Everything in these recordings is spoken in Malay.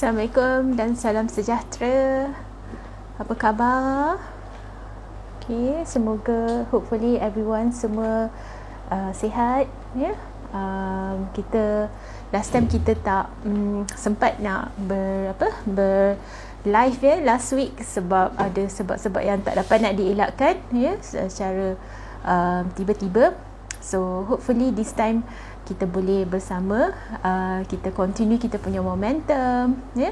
Assalamualaikum dan salam sejahtera. Apa khabar? Okay, semoga hopefully everyone semua sihat ya. Kita last time kita tak sempat nak ber live ya last week sebab ada sebab-sebab yang tak dapat nak dielakkan ya secara tiba-tiba. So hopefully this time kita boleh bersama, kita continue kita punya momentum ya.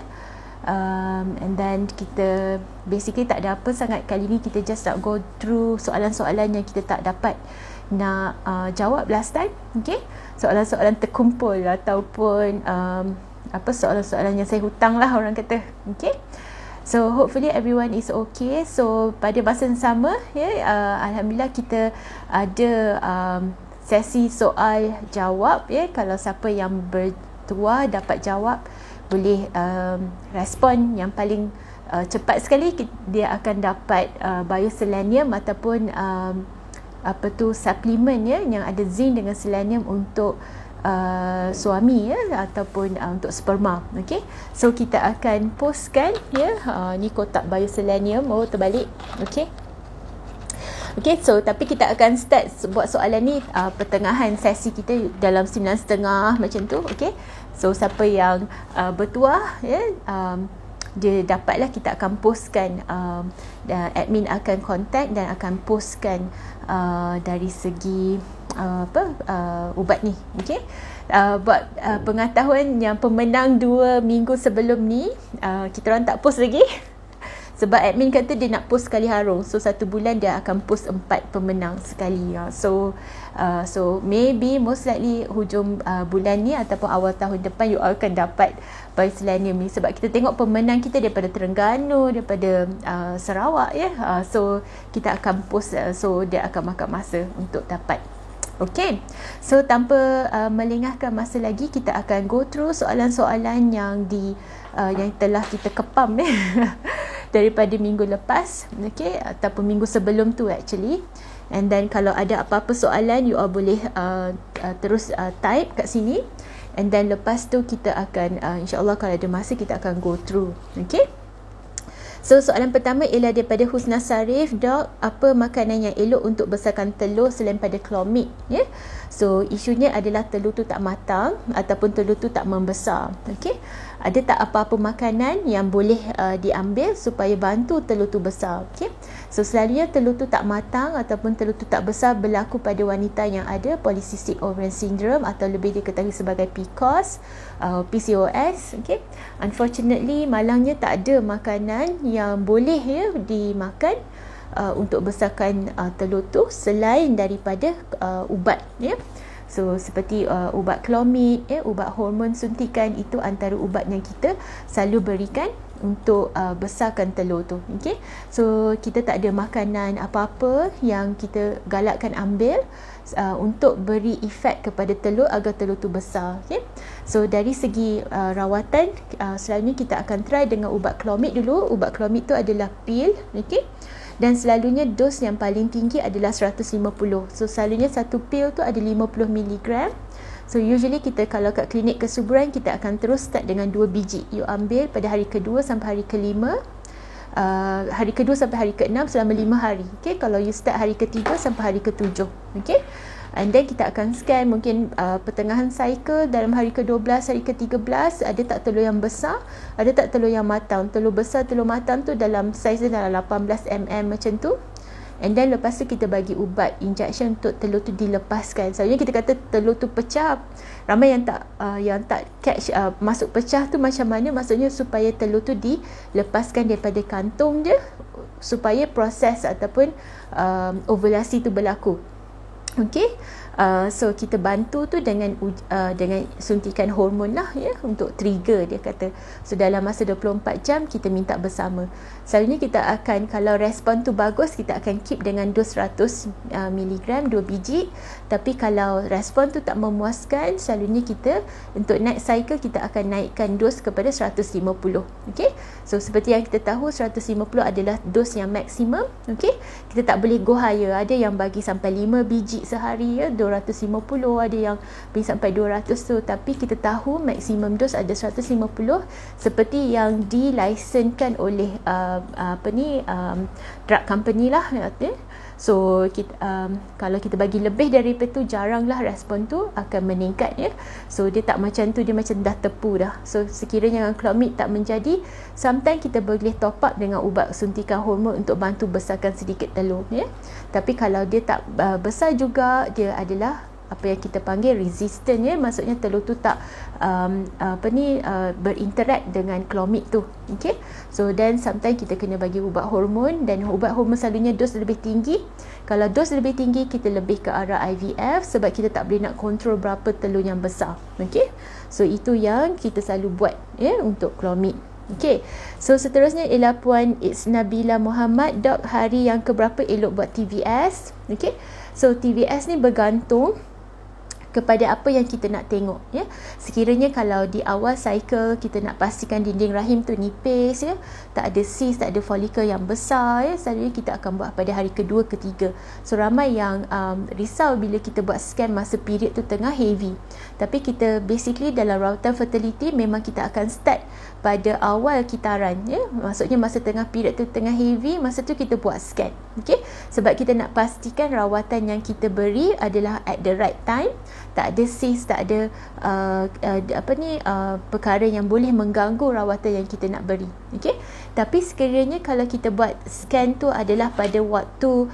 And then kita basically tak ada apa sangat kali ni, kita just nak go through soalan-soalan yang kita tak dapat nak jawab last time. Okay, soalan-soalan terkumpul ataupun soalan-soalan yang saya hutang lah orang kata. Okay, so hopefully everyone is okay. So pada masa yang sama ya, alhamdulillah kita ada sesi soal jawab ya. Kalau siapa yang bertuah dapat jawab, boleh respon yang paling cepat sekali, dia akan dapat bioselenium ataupun suplemen ya yang ada zinc dengan selenium untuk suami ya ataupun untuk sperma. Okey, so kita akan postkan ya. Ni kotak bioselenium, terbalik. Okey. Okay, so tapi kita akan start buat soalan ni pertengahan sesi kita dalam 9.30 macam tu. Okay, so siapa yang bertuah ya, dia dapatlah, kita akan postkan, admin akan contact dan akan postkan dari segi ubat ni. Okay, buat pengetahuan yang pemenang 2 minggu sebelum ni, kita orang tak post lagi sebab admin kata dia nak post sekali harung. So 1 bulan dia akan post 4 pemenang sekali. So maybe most likely hujung bulan ni ataupun awal tahun depan you all akan dapat bioselenium ni. Sebab kita tengok pemenang kita daripada Terengganu, daripada Sarawak ya. So kita akan post, so dia akan makan masa untuk dapat. Okay, so tanpa melengahkan masa lagi, kita akan go through soalan-soalan yang yang telah kita kepam daripada minggu lepas, okay, ataupun minggu sebelum tu actually. And then kalau ada apa-apa soalan, you all boleh terus type kat sini. And then lepas tu kita akan insyaAllah kalau ada masa kita akan go through. Okay, so soalan pertama ialah daripada Husna Sarif. Dok, apa makanan yang elok untuk besarkan telur selain pada klomid ya? So isunya adalah telur tu tak matang ataupun telur tu tak membesar. Okey, ada tak apa-apa makanan yang boleh diambil supaya bantu telur tu besar? Okey, so selalunya telur tu tak matang ataupun telur tu tak besar berlaku pada wanita yang ada polycystic ovarian syndrome atau lebih diketahui sebagai PCOS, PCOS. Okey, unfortunately malangnya tak ada makanan yang boleh ya dimakan untuk besarkan telur tu selain daripada ubat ya. So seperti ubat klomid ya, ubat hormon suntikan, itu antara ubat yang kita selalu berikan untuk besarkan telur tu. Okey, so kita tak ada makanan apa-apa yang kita galakkan ambil untuk beri efek kepada telur agar telur tu besar. Okay, so dari segi rawatan, selalunya kita akan try dengan ubat klomid dulu. Ubat klomid tu adalah pil. Okay, dan selalunya dos yang paling tinggi adalah 150. So selalunya satu pil tu ada 50 mg. So usually kita kalau kat klinik kesuburan, kita akan terus start dengan 2 biji. You ambil pada hari kedua sampai hari kelima, hari kedua sampai hari ke-6 selama 5 hari. Okay, kalau you start hari ketiga sampai hari ke-7. Okay, and then kita akan scan mungkin pertengahan cycle dalam hari ke-12, hari ke-13, ada tak telur yang besar, ada tak telur yang matang. Telur besar, telur matang tu dalam saiz dia dalam 18 mm macam tu. And then lepas tu kita bagi ubat injection untuk telur tu dilepaskan. Selalunya kita kata telur tu pecah. Ramai yang tak catch masuk pecah tu macam mana, maksudnya supaya telur tu dilepaskan daripada kantung dia supaya proses ataupun ovulasi tu berlaku. Okey, so kita bantu tu dengan suntikan hormon lah ya, untuk trigger dia kata. So dalam masa 24 jam kita minta bersama. Selalunya kita akan, kalau respon tu bagus, kita akan keep dengan dos 100 mg 2 biji. Tapi kalau respon tu tak memuaskan, selalunya kita untuk next cycle kita akan naikkan dos kepada 150. Okey, so seperti yang kita tahu 150 adalah dos yang maksimum. Okey, kita tak boleh go higher. Ada yang bagi sampai 5 biji sehari ya, 250, ada yang pergi sampai 200 tu, tapi kita tahu maksimum dos ada 150 seperti yang dilasenkan oleh drug company lah. So kita, kalau kita bagi lebih daripada tu, jaranglah respon tu akan meningkat ya. So dia tak macam tu, dia macam dah tepu dah. So sekiranya Clomid tak menjadi, sometimes kita boleh top up dengan ubat suntikan hormon untuk bantu besarkan sedikit telur ya. Tapi kalau dia tak besar juga, dia adalah apa yang kita panggil resistant ya, maksudnya telur tu tak berinteract dengan Clomid tu. Okay, so then sometimes kita kena bagi ubat hormon, dan ubat hormon selalunya dos lebih tinggi. Kalau dos lebih tinggi, kita lebih ke arah IVF sebab kita tak boleh nak kontrol berapa telur yang besar. Okay, so itu yang kita selalu buat ya untuk Clomid. Okay, so seterusnya ialah Puan Nabila Muhammad. Dok, hari yang keberapa elok buat TVS? Okay, so TVS ni bergantung kepada apa yang kita nak tengok ya. Sekiranya kalau di awal cycle kita nak pastikan dinding rahim tu nipis ya, tak ada cyst, tak ada folikel yang besar ya, selalunya kita akan buat pada hari kedua, ketiga. So ramai yang risau bila kita buat scan masa period tu tengah heavy. Tapi kita basically dalam rawatan fertility memang kita akan start pada awal kitaran ya. Maksudnya masa tengah period tu tengah heavy, masa tu kita buat scan. Okey, sebab kita nak pastikan rawatan yang kita beri adalah at the right time, tak ada cyst, tak ada perkara yang boleh mengganggu rawatan yang kita nak beri. Okey, tapi sekiranya kalau kita buat scan tu adalah pada waktu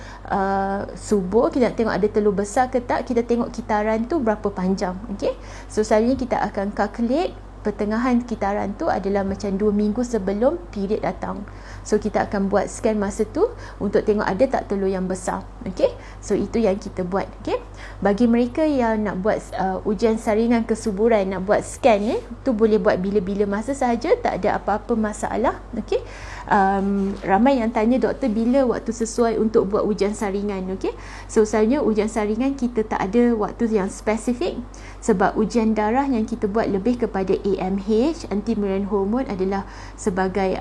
subuh, kita nak tengok ada telur besar ke tak, kita tengok kitaran tu berapa panjang. Okey, so selalunya kita akan calculate pertengahan kitaran tu adalah macam 2 minggu sebelum period datang. So kita akan buat scan masa tu untuk tengok ada tak telur yang besar. Okey, so itu yang kita buat. Okey, bagi mereka yang nak buat ujian saringan kesuburan, nak buat scan tu boleh buat bila-bila masa sahaja, tak ada apa-apa masalah. Okey, ramai yang tanya, doktor bila waktu sesuai untuk buat ujian saringan. Okey, so selalunya ujian saringan kita tak ada waktu yang spesifik, sebab ujian darah yang kita buat lebih kepada AMH, anti-Müllerian hormone, adalah sebagai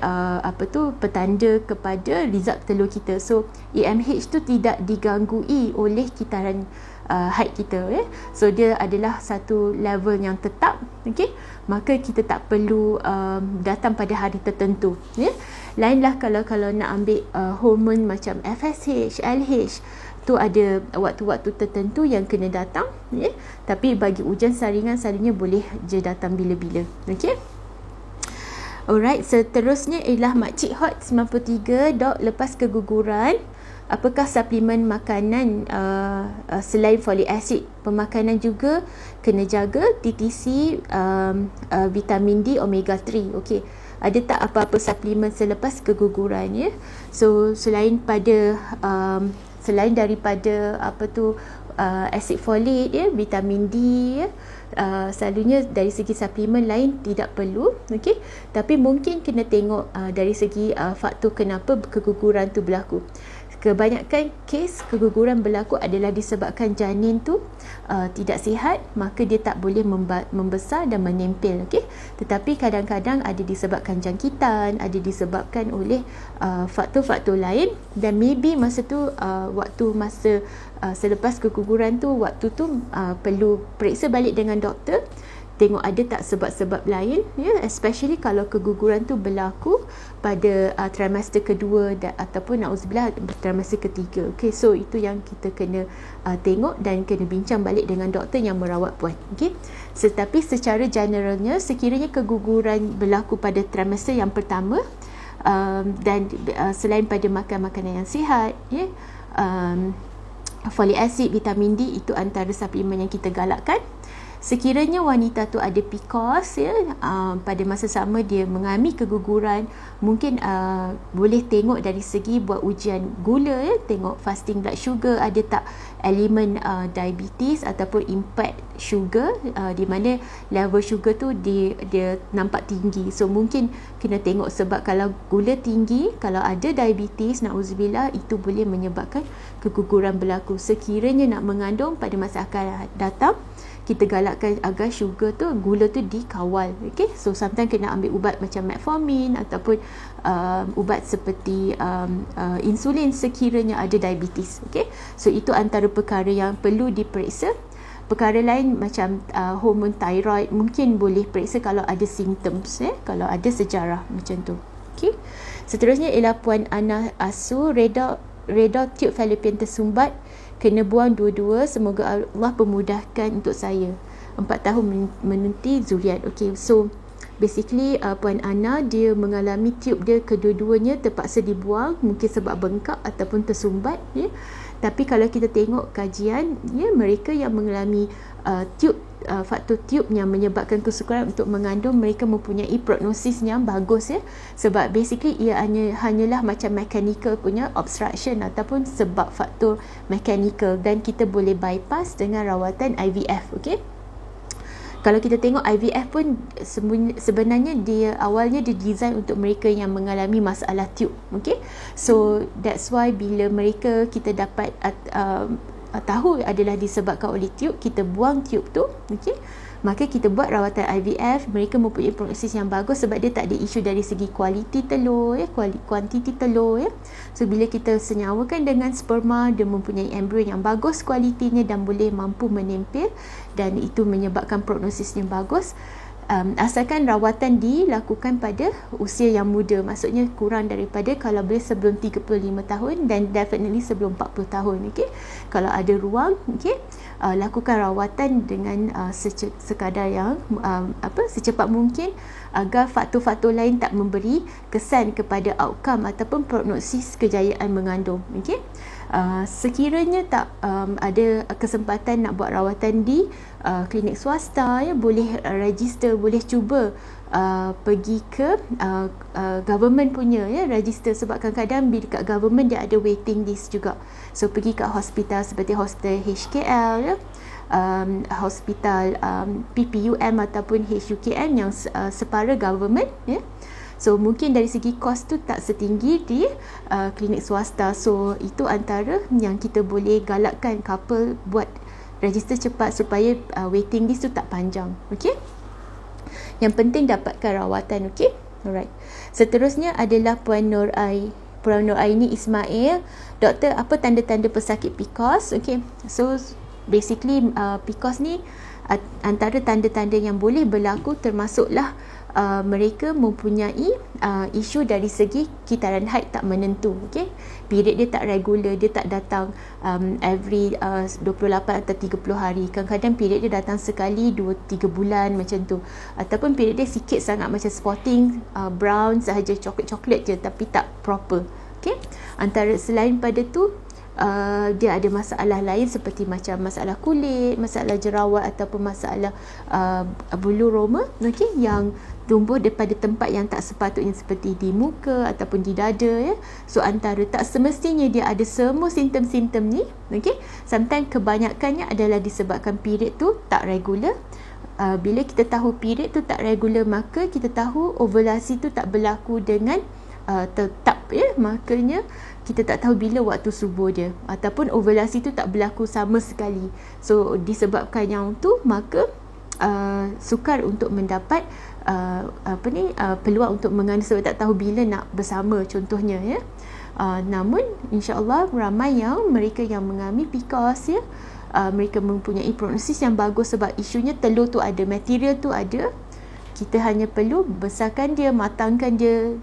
petanda kepada result telur kita. So AMH tu tidak diganggui oleh kitaran haid kita ya. So dia adalah satu level yang tetap. Okey, maka kita tak perlu datang pada hari tertentu ya. Lainlah kalau nak ambil hormon macam FSH, LH, tu ada waktu-waktu tertentu yang kena datang ya. Tapi bagi ujian saringan selalunya boleh je datang bila-bila. Okey, alright, seterusnya ialah Makcik Hot 93. Dok, lepas keguguran, apakah suplemen makanan selain folic acid? Pemakanan juga kena jaga, TTC, vitamin D, omega 3. Okey, ada tak apa-apa suplemen selepas keguguran ya? So selain daripada asid folik ya, vitamin D ya, selalunya dari segi suplemen lain tidak perlu. Okey, tapi mungkin kena tengok dari segi faktor kenapa keguguran tu berlaku. Kebanyakan kes keguguran berlaku adalah disebabkan janin tu tidak sihat, maka dia tak boleh membesar dan menempel. Okey, tetapi kadang-kadang ada disebabkan jangkitan, ada disebabkan oleh faktor-faktor lain, dan maybe masa tu masa selepas keguguran tu, waktu tu perlu periksa balik dengan doktor, tengok ada tak sebab-sebab lain ya, especially kalau keguguran tu berlaku pada trimester kedua ataupun nauzubillah trimester ketiga. Okey, so itu yang kita kena tengok dan kena bincang balik dengan doktor yang merawat puan. Okey, tetapi secara generalnya sekiranya keguguran berlaku pada trimester yang pertama, dan selain pada makan makanan yang sihat ya, folic acid, vitamin D itu antara suplemen yang kita galakkan. Sekiranya wanita tu ada PCOS ya, pada masa sama dia mengalami keguguran, mungkin boleh tengok dari segi buat ujian gula ya, tengok fasting blood sugar, ada tak elemen diabetes ataupun impact sugar, di mana level sugar tu dia nampak tinggi. So mungkin kena tengok, sebab kalau gula tinggi, kalau ada diabetes, nauzubillah, itu boleh menyebabkan keguguran berlaku. Sekiranya nak mengandung pada masa akan datang, kita galakkan agar gula tu dikawal. Okay, so sometimes kena ambil ubat macam metformin ataupun ubat seperti insulin sekiranya ada diabetes. Okay, so itu antara perkara yang perlu diperiksa. Perkara lain macam hormon thyroid mungkin boleh periksa kalau ada symptoms, kalau ada sejarah macam tu. Okay, seterusnya ialah Puan Ana Asu, reda tube fallopian tersumbat, kena buang dua-dua, semoga Allah pemudahkan untuk saya. 4 tahun menanti zuriat. Okay, so basically Puan Ana, dia mengalami tube dia kedua-duanya terpaksa dibuang, mungkin sebab bengkak ataupun tersumbat, ya. Tapi kalau kita tengok kajian, ya, mereka yang mengalami faktor tube yang menyebabkan kesukaran untuk mengandung, mereka mempunyai prognosis yang bagus, ya. Sebab basically ia hanyalah macam mechanical punya obstruction ataupun sebab faktor mechanical, dan kita boleh bypass dengan rawatan IVF. Okay, kalau kita tengok IVF pun sebenarnya dia awalnya didesain untuk mereka yang mengalami masalah tube. Okay, so that's why bila kita dapat tahu adalah disebabkan oleh tube, kita buang tube tu, okay, maka kita buat rawatan IVF. Mereka mempunyai prognosis yang bagus sebab dia tak ada isu dari segi kualiti telur, ya, kuantiti telur, ya. So bila kita senyawakan dengan sperma, dia mempunyai embrio yang bagus kualitinya dan boleh mampu menempel, dan itu menyebabkan prognosis yang bagus. Asalkan rawatan dilakukan pada usia yang muda, maksudnya kurang daripada, kalau boleh sebelum 35 tahun dan definitely sebelum 40 tahun. Okay, kalau ada ruang, okay, lakukan rawatan dengan sekadar yang secepat mungkin, agar faktor-faktor lain tak memberi kesan kepada outcome ataupun prognosis kejayaan mengandung. Okay, sekiranya tak ada kesempatan nak buat rawatan di klinik swasta, ya, boleh register, boleh cuba pergi ke government punya, ya, register, sebab kadang-kadang dekat government dia ada waiting list juga. So pergi kat hospital seperti hospital HKL, ya, hospital PPUM ataupun HUKM yang separa government, ya. So mungkin dari segi kos tu tak setinggi di klinik swasta. So itu antara yang kita boleh galakkan couple buat register cepat supaya waiting list tu tak panjang. Okay, yang penting dapatkan rawatan. Okay, alright. Seterusnya adalah Puan Nur Aini Ismail. Doktor, apa tanda-tanda pesakit PCOS? Okay, so basically PCOS ni antara tanda-tanda yang boleh berlaku termasuklah mereka mempunyai isu dari segi kitaran haid tak menentu. Okay, period dia tak regular, dia tak datang every 28 atau 30 hari. Kadang-kadang period dia datang sekali 2-3 bulan macam tu, ataupun period dia sikit sangat, macam spotting, brown sahaja, coklat-coklat je tapi tak proper. Okay, antara selain pada tu dia ada masalah lain seperti macam masalah kulit, masalah jerawat ataupun masalah bulu roma, okay, yang tumbuh daripada tempat yang tak sepatutnya seperti di muka ataupun di dada, ya. So antara tak semestinya dia ada semua simptom-simptom ni. Okay, sometimes kebanyakannya adalah disebabkan period tu tak regular. Bila kita tahu period tu tak regular, maka kita tahu ovulasi tu tak berlaku dengan tetap, ya. Makanya kita tak tahu bila waktu subuh dia, ataupun ovulasi tu tak berlaku sama sekali. So disebabkan yang tu, maka sukar untuk mendapat peluang untuk mengandung sebab tak tahu bila nak bersama contohnya, ya. Namun insya-Allah ramai yang mereka yang mengalami PCOS, ya, mereka mempunyai prognosis yang bagus sebab isunya telur tu ada, material tu ada. Kita hanya perlu besarkan dia, matangkan dia,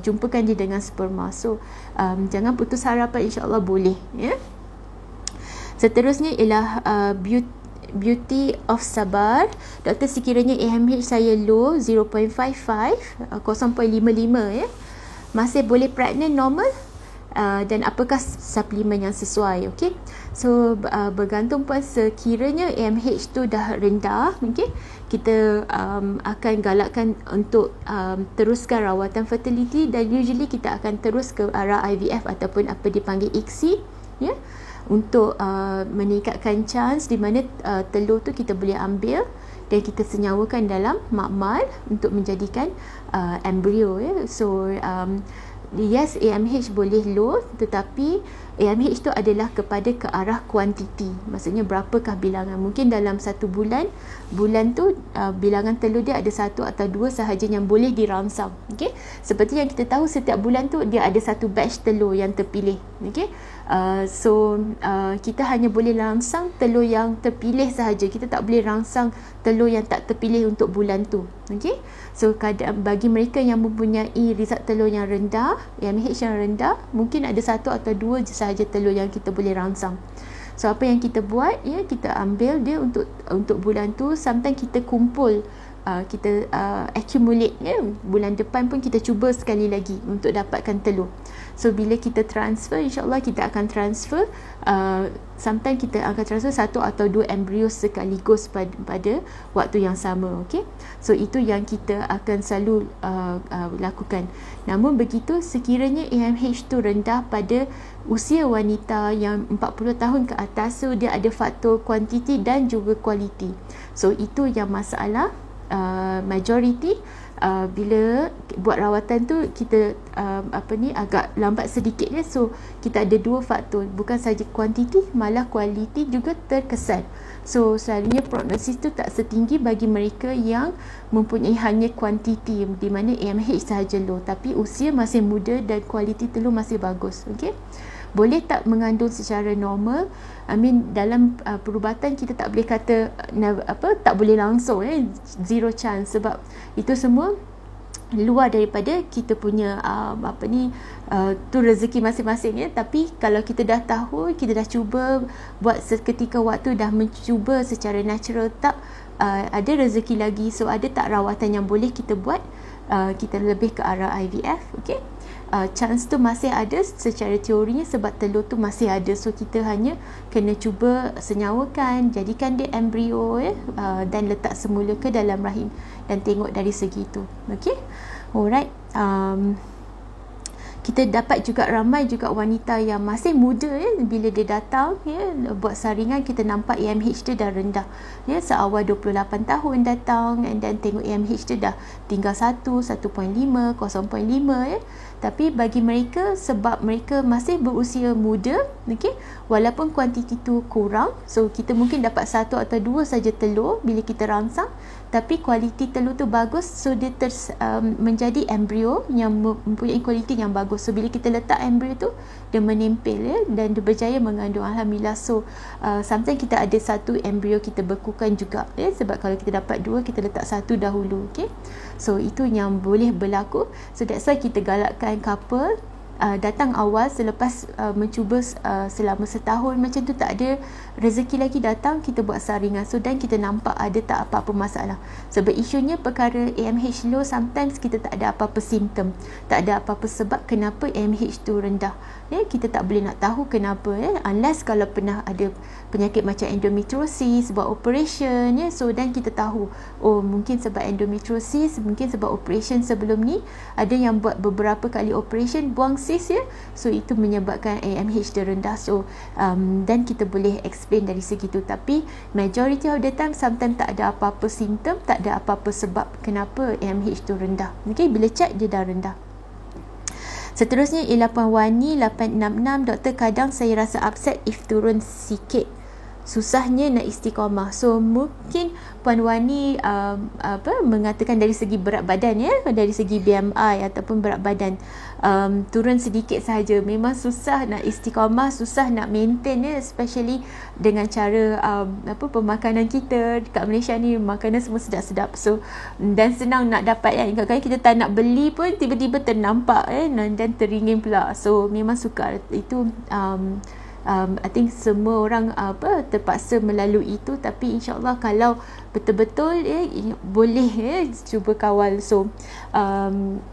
jumpakan dia dengan sperma. So jangan putus harapan, insya-Allah boleh, ya. Seterusnya ialah Beauty of Sabar. Doktor, sekiranya AMH saya low 0.55, 0.55, ya, masih boleh pregnant normal? Dan apakah suplemen yang sesuai? Okay, so bergantung pun, sekiranya AMH tu dah rendah, okay, kita akan galakkan untuk teruskan rawatan fertility, dan usually kita akan terus ke arah IVF ataupun apa dipanggil ICSI, ya, untuk meningkatkan chance di mana telur tu kita boleh ambil dan kita senyawakan dalam makmal untuk menjadikan embrio, ya. So yes, AMH boleh low, tetapi AMH tu adalah kepada ke arah kuantiti. Maksudnya berapakah bilangan. Mungkin dalam satu bulan tu bilangan telur dia ada 1 atau 2 sahaja yang boleh dirangsang. Okey. Seperti yang kita tahu, setiap bulan tu dia ada satu batch telur yang terpilih. Okey. Kita hanya boleh rangsang telur yang terpilih sahaja. Kita tak boleh rangsang telur yang tak terpilih untuk bulan tu. Okey. So bagi mereka yang mempunyai result telur yang rendah, AMH yang rendah, mungkin ada 1 atau 2 je sahaja telur yang kita boleh rangsang. So apa yang kita buat, ya, kita ambil dia untuk bulan tu. Sometimes kita kumpul, kita accumulate, ya. Bulan depan pun kita cuba sekali lagi untuk dapatkan telur. So bila kita transfer, insyaAllah kita akan transfer, sometimes kita akan transfer 1 atau 2 embrio sekaligus pada waktu yang sama. Okay? So itu yang kita akan selalu lakukan. Namun begitu, sekiranya AMH tu rendah pada usia wanita yang 40 tahun ke atas, so dia ada faktor kuantiti dan juga kualiti. So itu yang masalah. Majority bila buat rawatan tu kita agak lambat sedikit, ya. So kita ada 2 faktor, bukan saja kuantiti, malah kualiti juga terkesan. So selalunya prognosis tu tak setinggi bagi mereka yang mempunyai hanya kuantiti, di mana AMH sahaja low, tapi usia masih muda dan kualiti telur masih bagus. Okey. Boleh tak mengandung secara normal? Dalam perubatan kita tak boleh kata tak boleh langsung, zero chance, sebab itu semua luar daripada kita punya tu rezeki masing-masing, ya. Tapi kalau kita dah tahu, kita dah cuba buat seketika waktu, dah mencuba secara natural, tak ada rezeki lagi, so ada tak rawatan yang boleh kita buat, kita lebih ke arah IVF. Okey. Chance tu masih ada secara teorinya, sebab telur tu masih ada. So kita hanya kena cuba senyawakan, jadikan dia embrio, dan letak semula ke dalam rahim dan tengok dari segi tu. Okey. Alright. Kita dapat juga ramai juga wanita yang masih muda, ya, bila dia datang, ya, buat saringan, kita nampak AMH dia dah rendah, ya, seawal 28 tahun datang, dan tengok AMH dia dah tinggal 1.5, 0.5, ya. Tapi bagi mereka, sebab mereka masih berusia muda, okay, walaupun kuantiti tu kurang, so kita mungkin dapat 1 atau 2 saja telur bila kita rangsang, tapi kualiti telur tu bagus, so dia menjadi embrio yang mempunyai kualiti yang bagus. So bila kita letak embrio tu, dia menempel, ya, dan dia berjaya mengandung, alhamdulillah. So sometimes kita ada 1 embrio kita bekukan juga, ya, sebab kalau kita dapat 2, kita letak 1 dahulu. Okay? So itu yang boleh berlaku. So that's why kita galakkan couple datang awal, selepas mencuba selama setahun macam tu tak ada rezeki lagi, datang kita buat saringan, so dan kita nampak ada tak apa-apa masalah. Sebab isunya perkara AMH low, sometimes kita tak ada apa-apa simptom, tak ada apa-apa sebab kenapa AMH tu rendah, ya. Kita tak boleh nak tahu kenapa, ya, unless kalau pernah ada penyakit macam endometriosis, buat operation, ya. So dan kita tahu, oh mungkin sebab endometriosis, mungkin sebab operation sebelum ni, ada yang buat beberapa kali operation, buang sis, ya. So itu menyebabkan AMH dia rendah. So dan kita boleh explain dari segi tu. Tapi majority of the time, sometimes tak ada apa-apa simptom, tak ada apa-apa sebab kenapa AMH tu rendah. Okay, bila check dia dah rendah. Seterusnya ialah Puan Wani 866, doktor, kadang saya rasa upset if turun sikit, susahnya nak istiqamah. So mungkin Puan Wani mengatakan dari segi berat badan, ya, dari segi BMI ataupun berat badan, turun sedikit sahaja, memang susah nak istiqamah, susah nak maintain, ya, especially dengan cara pemakanan kita dekat Malaysia ni, makanan semua sedap-sedap. So dan senang nak dapat, kan. Kadang-kadang kita tak nak beli pun tiba-tiba ternampak, dan teringin pula. So memang sukar itu. I think semua orang terpaksa melalui itu, tapi insyaAllah kalau betul-betul, boleh, cuba kawal. So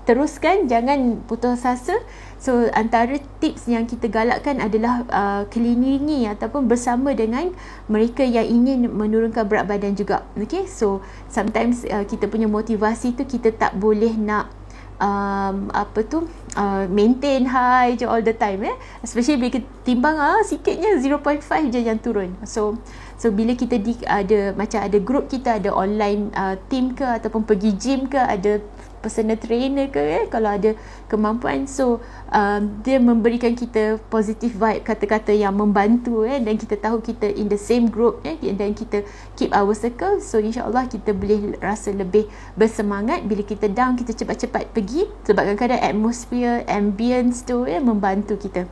teruskan, jangan putus asa. So antara tips yang kita galakkan adalah kelilingi ataupun bersama dengan mereka yang ingin menurunkan berat badan juga. Okay, so sometimes kita punya motivasi tu, kita tak boleh nak maintain high je all the time, especially bila kita timbang sikitnya 0.5 je yang turun. So bila kita ada macam ada group, kita ada online team ke ataupun pergi gym ke, ada personal trainer ke, kalau ada kemampuan. So dia memberikan kita positive vibe, kata-kata yang membantu, dan kita tahu kita in the same group, dan kita keep our circle. So insyaAllah kita boleh rasa lebih bersemangat. Bila kita down, kita cepat-cepat pergi, sebab kadang-kadang atmosphere, ambience tu membantu kita.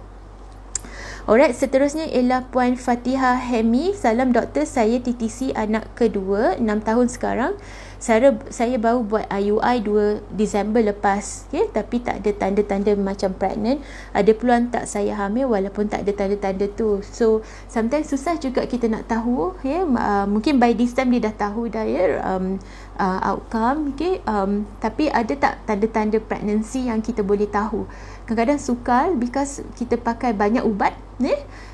Alright, seterusnya ialah Puan Fatihah Hemi. Salam doktor, saya TTC anak kedua, 6 tahun sekarang. Saya baru buat IUI 2 Disember lepas, tapi tak ada tanda-tanda macam pregnant. Ada peluang tak saya hamil walaupun tak ada tanda-tanda tu. So sometimes susah juga kita nak tahu, mungkin by this time dia dah tahu dah outcome, tapi ada tak tanda-tanda pregnancy yang kita boleh tahu? Kadang-kadang sukar because kita pakai banyak ubat,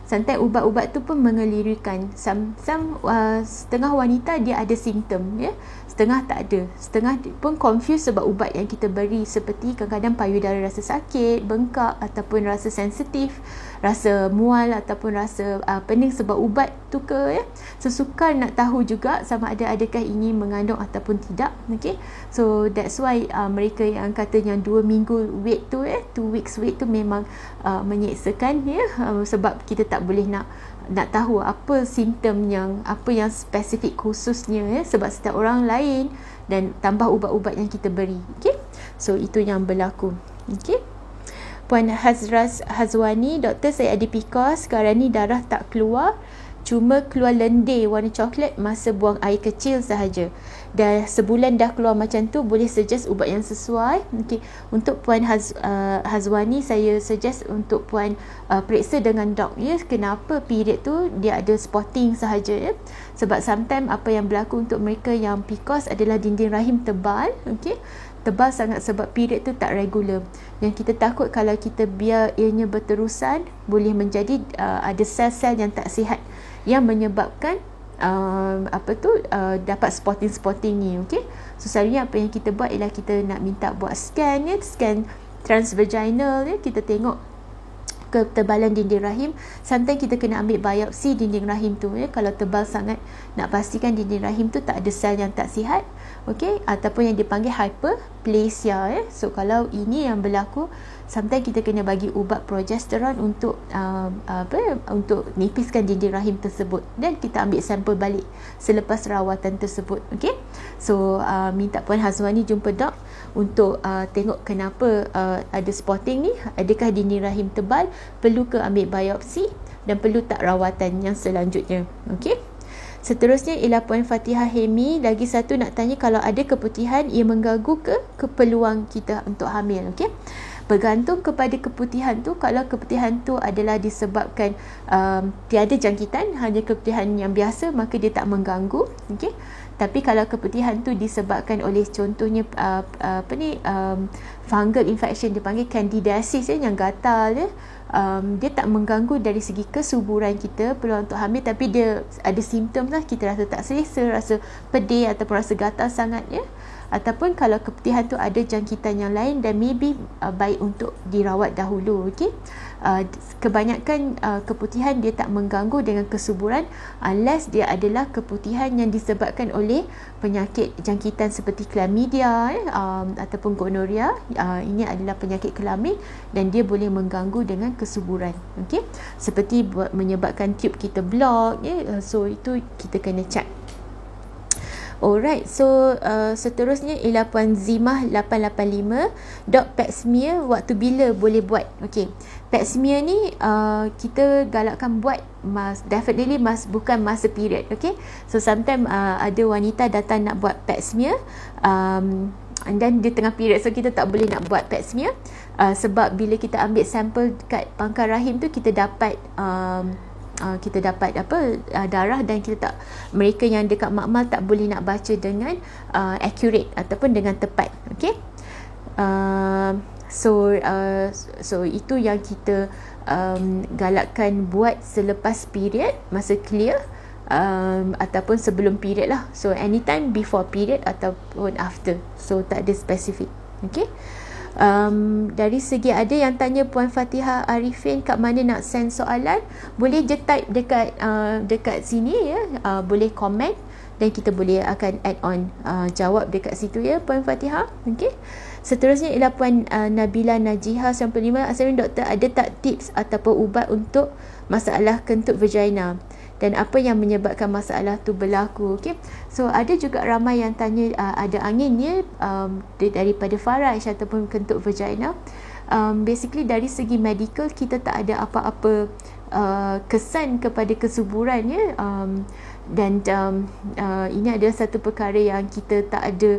sometimes ubat-ubat tu pun mengelirikan. Setengah wanita dia ada simptom, setengah tak ada, setengah pun confused sebab ubat yang kita beri, seperti kadang-kadang payudara rasa sakit, bengkak, ataupun rasa sensitif, rasa mual, ataupun rasa pening sebab ubat tu ke, so sukar nak tahu juga sama ada adakah ini mengandung ataupun tidak. So that's why mereka yang katanya 2 minggu wait tu, 2 weeks wait tu memang menyeksakan, sebab kita tak boleh nak tahu apa simptom apa yang spesifik khususnya, sebab setiap orang lain, dan tambah ubat-ubat yang kita beri. So itu yang berlaku. Puan Hazwani, doktor, saya ada PCOS, sekarang ni darah tak keluar, cuma keluar lendir warna coklat masa buang air kecil sahaja. Dah sebulan dah keluar macam tu, boleh suggest ubat yang sesuai? Untuk Puan Hazwani, saya suggest untuk Puan periksa dengan dok, kenapa period tu dia ada spotting sahaja, sebab sometimes apa yang berlaku untuk mereka yang PCOS adalah dinding rahim tebal, tebal sangat sebab period tu tak regular. Yang kita takut kalau kita biar ianya berterusan, boleh menjadi ada sel-sel yang tak sihat yang menyebabkan dapat spotting ni. So selalunya apa yang kita buat ialah kita nak minta buat scan, scan transvaginal, kita tengok ketebalan dinding rahim. Sometimes kita kena ambil biopsi dinding rahim tu, kalau tebal sangat, nak pastikan dinding rahim tu tak ada sel yang tak sihat, ataupun yang dipanggil hyperplasia. So kalau ini yang berlaku, sometimes kita kena bagi ubat progesteron untuk untuk nipiskan dinding rahim tersebut, dan kita ambil sampel balik selepas rawatan tersebut. So minta Puan Hazwani jumpa dok untuk tengok kenapa ada spotting ni, adakah dinding rahim tebal, perlu ke ambil biopsi, dan perlu tak rawatan yang selanjutnya. Seterusnya ialah Puan Fatihah Hemi. Lagi satu nak tanya, kalau ada keputihan, ia mengganggu ke peluang kita untuk hamil? Bergantung kepada keputihan tu. Kalau keputihan tu adalah disebabkan tiada jangkitan, hanya keputihan yang biasa, maka dia tak mengganggu. Tapi kalau keputihan tu disebabkan oleh contohnya fungal infection, dipanggil candidiasis, yang gatal, dia tak mengganggu dari segi kesuburan kita, peluang untuk hamil, tapi dia ada simptom lah, kita rasa tak selesa, rasa pedih ataupun rasa gatal sangat, ataupun kalau keputihan tu ada jangkitan yang lain, dan maybe baik untuk dirawat dahulu. Kebanyakan keputihan dia tak mengganggu dengan kesuburan, unless dia adalah keputihan yang disebabkan oleh penyakit jangkitan seperti chlamydia, ataupun gonorrhea. Ini adalah penyakit kelamin dan dia boleh mengganggu dengan kesuburan, seperti menyebabkan tube kita block, so itu kita kena check. Alright, so seterusnya ialah Puan Zimah 885. Dok, pap smear waktu bila boleh buat? Pap smear ni kita galakkan buat definitely bukan masa period. So sometimes ada wanita datang nak buat pap smear, dan dia tengah period, so kita tak boleh nak buat pap smear, sebab bila kita ambil sampel dekat pangkal rahim tu, kita dapat darah, dan mereka yang dekat makmal tak boleh nak baca dengan accurate ataupun dengan tepat. So itu yang kita galakkan buat selepas period, masa clear, ataupun sebelum period lah. So anytime before period ataupun after, so tak ada spesifik. Dari segi ada yang tanya Puan Fatihah Arifin, kat mana nak send soalan, boleh je type dekat sini, boleh komen, dan kita boleh akan add on jawab dekat situ, Puan Fatihah. Seterusnya ialah Puan Nabila Najiha 95. Assalamualaikum doktor, ada tak tips ataupun ubat untuk masalah kentut vagina dan apa yang menyebabkan masalah tu berlaku? Okay. So ada juga ramai yang tanya ada angin ya, daripada faraj ataupun kentut vagina. Basically dari segi medical kita tak ada apa-apa kesan kepada kesuburan ya, dan ini adalah satu perkara yang kita tak ada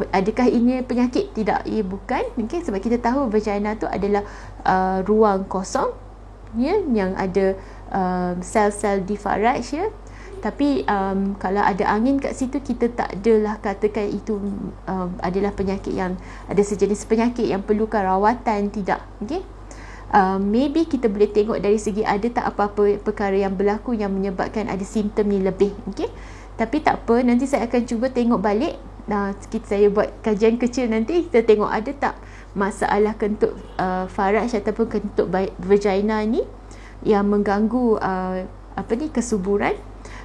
adakah ini penyakit? Tidak, ia bukan. Okay, sebab kita tahu vagina tu adalah ruang kosong ya, yang ada sel-sel di faraj ya. Tapi kalau ada angin kat situ, kita tak adalah katakan itu adalah penyakit yang ada sejenis penyakit yang perlukan rawatan, tidak. Okay. Maybe kita boleh tengok dari segi ada tak apa-apa perkara yang berlaku yang menyebabkan ada simptom ni lebih. Okay. Tapi tak apa, nanti saya akan cuba tengok balik. Saya buat kajian kecil nanti, kita tengok ada tak masalah kentut faraj ataupun kentut vagina ni yang mengganggu kesuburan,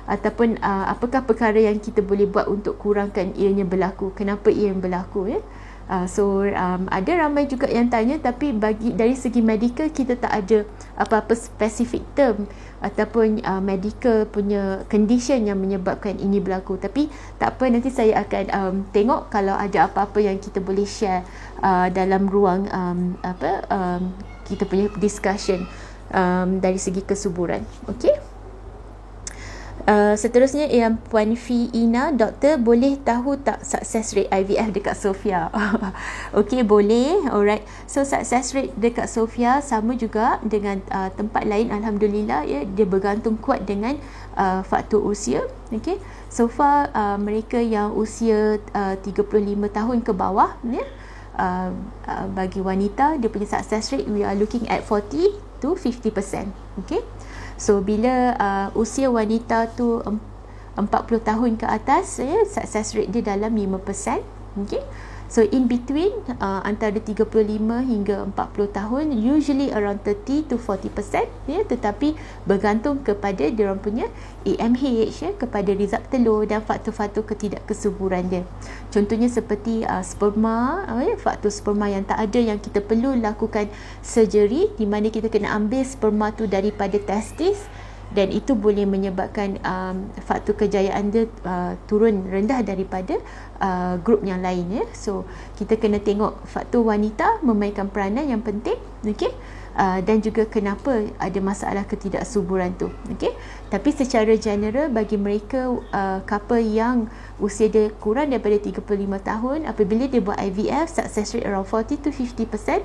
ataupun apakah perkara yang kita boleh buat untuk kurangkan ianya berlaku, kenapa ia berlaku ya. Ada ramai juga yang tanya, tapi dari segi medical kita tak ada apa-apa specific term ataupun medical punya condition yang menyebabkan ini berlaku. Tapi tak apa, nanti saya akan tengok kalau ada apa-apa yang kita boleh share dalam ruang kita punya discussion dari segi kesuburan. Okey. Seterusnya yang Puan Fiina, doktor boleh tahu tak success rate IVF dekat Sofia? Okey, boleh. Alright. So success rate dekat Sofia sama juga dengan tempat lain, alhamdulillah ya, dia bergantung kuat dengan faktor usia. Okey. So far mereka yang usia 35 tahun ke bawah ya, bagi wanita dia punya success rate we are looking at 40 to 50%. Okey. So bila usia wanita tu 40 tahun ke atas ya, success rate dia dalam 5%. Okay. So in between antara 35 hingga 40 tahun usually around 30 to 40% ya, tetapi bergantung kepada dia orang punya AMH ya, kepada result telur dan faktor-faktor ketidakkesuburan dia. Contohnya seperti sperma ya, faktor sperma yang tak ada, yang kita perlu lakukan surgery di mana kita kena ambil sperma tu daripada testis, dan itu boleh menyebabkan faktor kejayaan dia turun rendah daripada grup yang lain ya. So kita kena tengok faktor wanita memainkan peranan yang penting, okey, dan juga kenapa ada masalah ketidaksuburan tu. Okey. Tapi secara general bagi mereka couple yang usia dia kurang daripada 35 tahun, apabila dia buat IVF, success rate around 40 to 50%.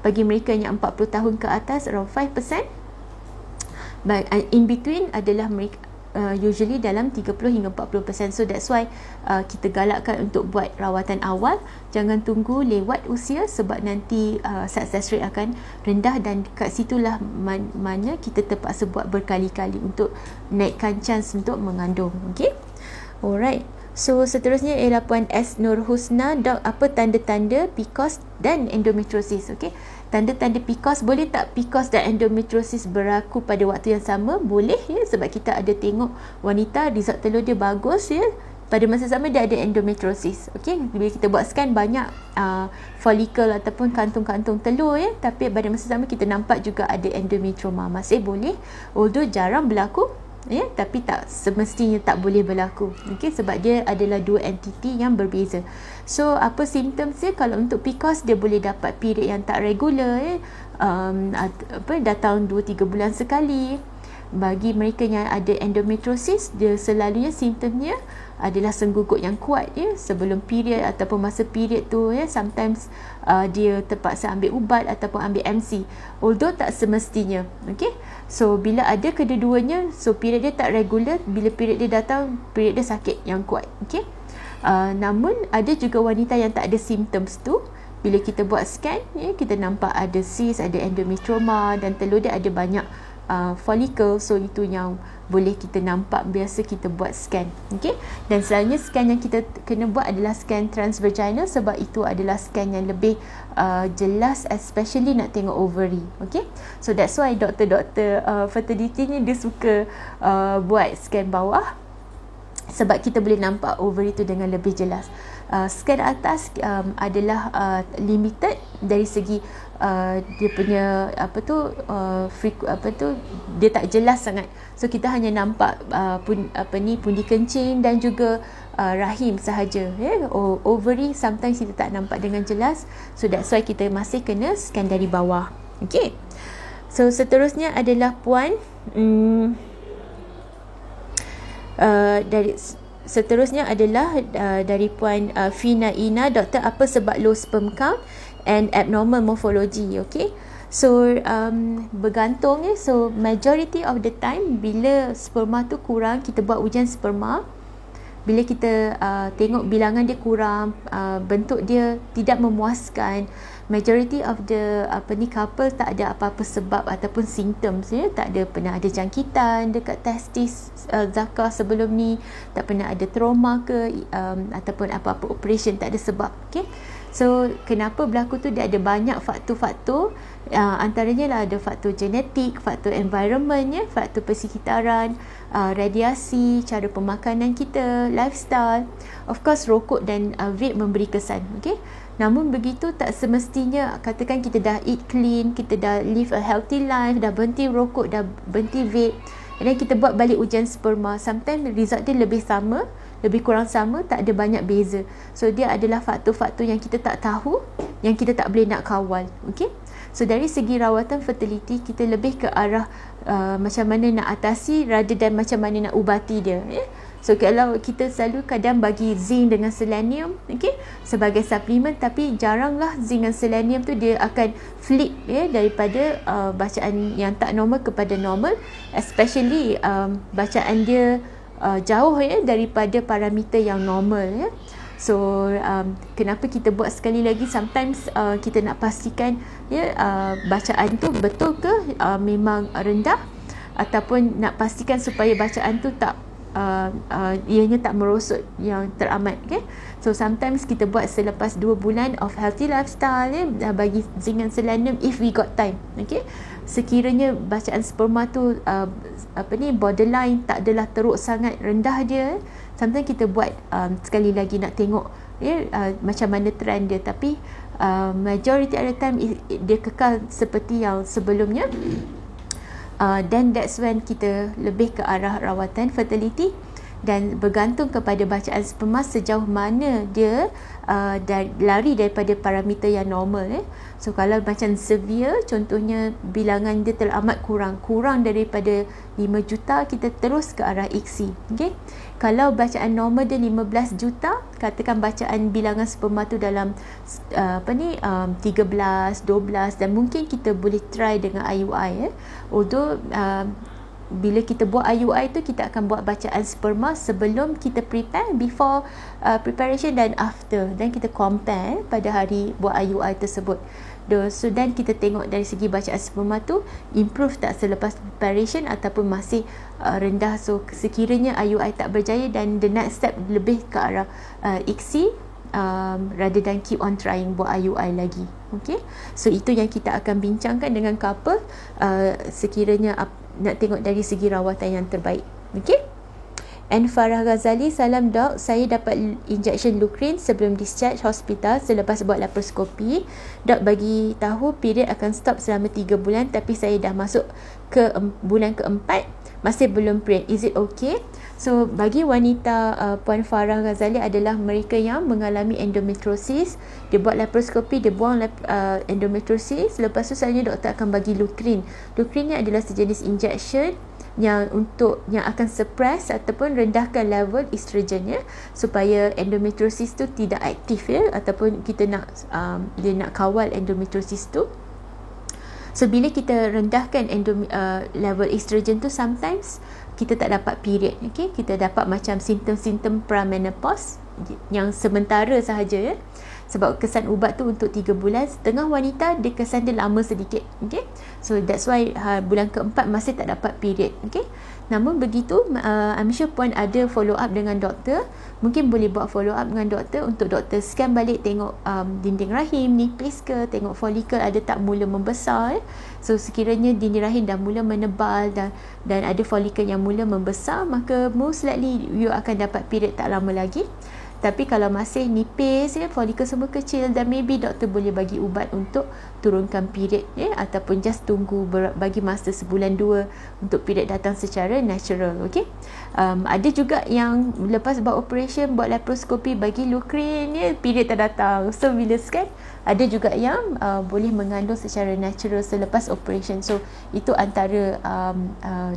Bagi mereka yang 40 tahun ke atas around 5%. But in between adalah mereka usually dalam 30 hingga 40%. So that's why kita galakkan untuk buat rawatan awal, jangan tunggu lewat usia, sebab nanti success rate akan rendah, dan kat situlah mana kita terpaksa buat berkali-kali untuk naikkan chance untuk mengandung. Okay. Alright. So seterusnya ialah Puan S. Nur Husna, dok, apa tanda-tanda PCOS dan endometriosis? Okey. Tanda-tanda PCOS, boleh tak PCOS dan endometriosis berlaku pada waktu yang sama? Boleh ya, sebab kita ada tengok wanita result telur dia bagus ya, pada masa sama dia ada endometriosis. Okey, bila kita buat scan banyak follicle ataupun kantung-kantung telur ya, tapi pada masa sama kita nampak juga ada endometrioma. Masih boleh, although jarang berlaku ya, tapi tak semestinya tak boleh berlaku. Okey, sebab dia adalah dua entiti yang berbeza. So apa symptoms dia? Kalau untuk PCOS dia boleh dapat period yang tak regular ya, datang 2-3 bulan sekali. Bagi mereka yang ada endometriosis, dia selalunya simptomnya adalah senggugut yang kuat ya, sebelum period ataupun masa period tu ya. Sometimes dia terpaksa ambil ubat ataupun ambil MC, although tak semestinya. Okey. So bila ada kedua-duanya, so period dia tak regular, bila period dia datang, period dia sakit yang kuat. Okey. Namun ada juga wanita yang tak ada symptoms tu. Bila kita buat scan ya, kita nampak ada cyst, ada endometrioma, dan telur dia ada banyak follicle. So itu yang boleh kita nampak biasa kita buat scan. Okay? Dan selalunya scan yang kita kena buat adalah scan transvaginal, sebab itu adalah scan yang lebih jelas, especially nak tengok ovary. Okay? So that's why doktor-doktor fertility ni dia suka buat scan bawah, sebab kita boleh nampak ovary tu dengan lebih jelas. scan atas adalah limited dari segi dia punya dia tak jelas sangat. So kita hanya nampak pundi kencing dan juga rahim sahaja, ovary sometimes kita tak nampak dengan jelas. So that's why kita masih kena scan dari bawah. Okay, so seterusnya adalah puan dari puan Fina Ina. Doktor, apa sebab low sperm count and abnormal morphology? Okay, so bergantung so majority of the time bila sperma tu kurang, kita buat ujian sperma. Bila kita tengok bilangan dia kurang, bentuk dia tidak memuaskan, majority of the couple tak ada apa-apa sebab ataupun symptoms, tak ada pernah ada jangkitan dekat testis zakar sebelum ni, tak pernah ada trauma ke ataupun apa-apa operation, tak ada sebab. Okay, so kenapa berlaku tu, dia ada banyak faktor-faktor, antaranya lah ada faktor genetik, faktor environment, faktor persekitaran, radiasi, cara pemakanan kita, lifestyle. Of course rokok dan vape memberi kesan. Okay, namun begitu tak semestinya katakan kita dah eat clean, kita dah live a healthy life, dah berhenti rokok, dah berhenti vape, dan kita buat balik ujian sperma, sometimes result dia lebih sama, lebih kurang sama, tak ada banyak beza. So dia adalah faktor-faktor yang kita tak tahu, yang kita tak boleh nak kawal. Okay, so dari segi rawatan fertility, kita lebih ke arah macam mana nak atasi rather than macam mana nak ubati dia. So kalau kita selalu kadang bagi zinc dengan selenium, okay, sebagai suplemen, tapi jaranglah zinc dan selenium tu dia akan flip daripada bacaan yang tak normal kepada normal, especially bacaan dia jauh daripada parameter yang normal. So kenapa kita buat sekali lagi, sometimes kita nak pastikan bacaan tu betul ke memang rendah, ataupun nak pastikan supaya bacaan tu tak ianya tak merosot yang teramat. Okay, so sometimes kita buat selepas 2 bulan of healthy lifestyle, bagi zinc dan selenium if we got time. Okay, sekiranya bacaan sperma tu borderline, tak adalah teruk sangat, rendah dia, sometimes kita buat sekali lagi nak tengok macam mana trend dia, tapi majority of the time dia kekal seperti yang sebelumnya. Then that's when kita lebih ke arah rawatan fertility, dan bergantung kepada bacaan sperma sejauh mana dia lari daripada parameter yang normal. So kalau macam severe, contohnya bilangan dia teramat kurang daripada 5 juta, kita terus ke arah ICSI. Okay, kalau bacaan normal dia 15 juta, katakan bacaan bilangan sperma tu dalam 13, 12, dan mungkin kita boleh try dengan IUI. Although bila kita buat IUI tu, kita akan buat bacaan sperma sebelum kita prepare, before preparation dan after, dan kita compare pada hari buat IUI tersebut. So dan kita tengok dari segi bacaan sperma tu improve tak selepas preparation ataupun masih rendah. So sekiranya IUI tak berjaya, dan the next step lebih ke arah ICSI, rather than keep on trying buat IUI lagi. Okay, so itu yang kita akan bincangkan dengan couple sekiranya nak tengok dari segi rawatan yang terbaik. Okay, and Farah Ghazali, salam dok, saya dapat injection Lukrin sebelum discharge hospital selepas buat laparoskopi. Dok bagi tahu period akan stop selama 3 bulan, tapi saya dah masuk ke bulan keempat, masih belum period. Is it okay? So bagi wanita Puan Farah Ghazali adalah mereka yang mengalami endometriosis, dia buat laparoskopi, dia buang endometriosis, lepas tu selanjutnya doktor akan bagi Lukrin. Lukrin ni adalah sejenis injection yang akan suppress ataupun rendahkan level estrogen, supaya endometriosis tu tidak aktif, ataupun kita nak dia nak kawal endometriosis tu. So bila kita rendahkan level estrogen tu, sometimes kita tak dapat period. Okay, kita dapat macam simptom-simptom pramenopause yang sementara sahaja, sebab kesan ubat tu untuk 3 bulan. Setengah wanita dia kesan dia lama sedikit. Okay, so that's why bulan keempat masih tak dapat period. Okay, namun begitu I'm sure puan ada follow up dengan doktor, mungkin boleh buat follow up dengan doktor untuk doktor scan balik, tengok dinding rahim nipis ke, tengok folikel ada tak mula membesar. So sekiranya dinding rahim dah mula menebal dan ada folikel yang mula membesar, maka most likely you akan dapat period tak lama lagi. Tapi kalau masih nipis ya, folikel semua kecil, dan maybe doktor boleh bagi ubat untuk turunkan period ya, ataupun just tunggu bagi masa sebulan 2 untuk period datang secara natural. Okey. Ada juga yang lepas buat operation, buat laparoskopi, bagi Lukrin ya, period tak datang. So bila scan, ada juga yang boleh mengandung secara natural selepas operation. So itu antara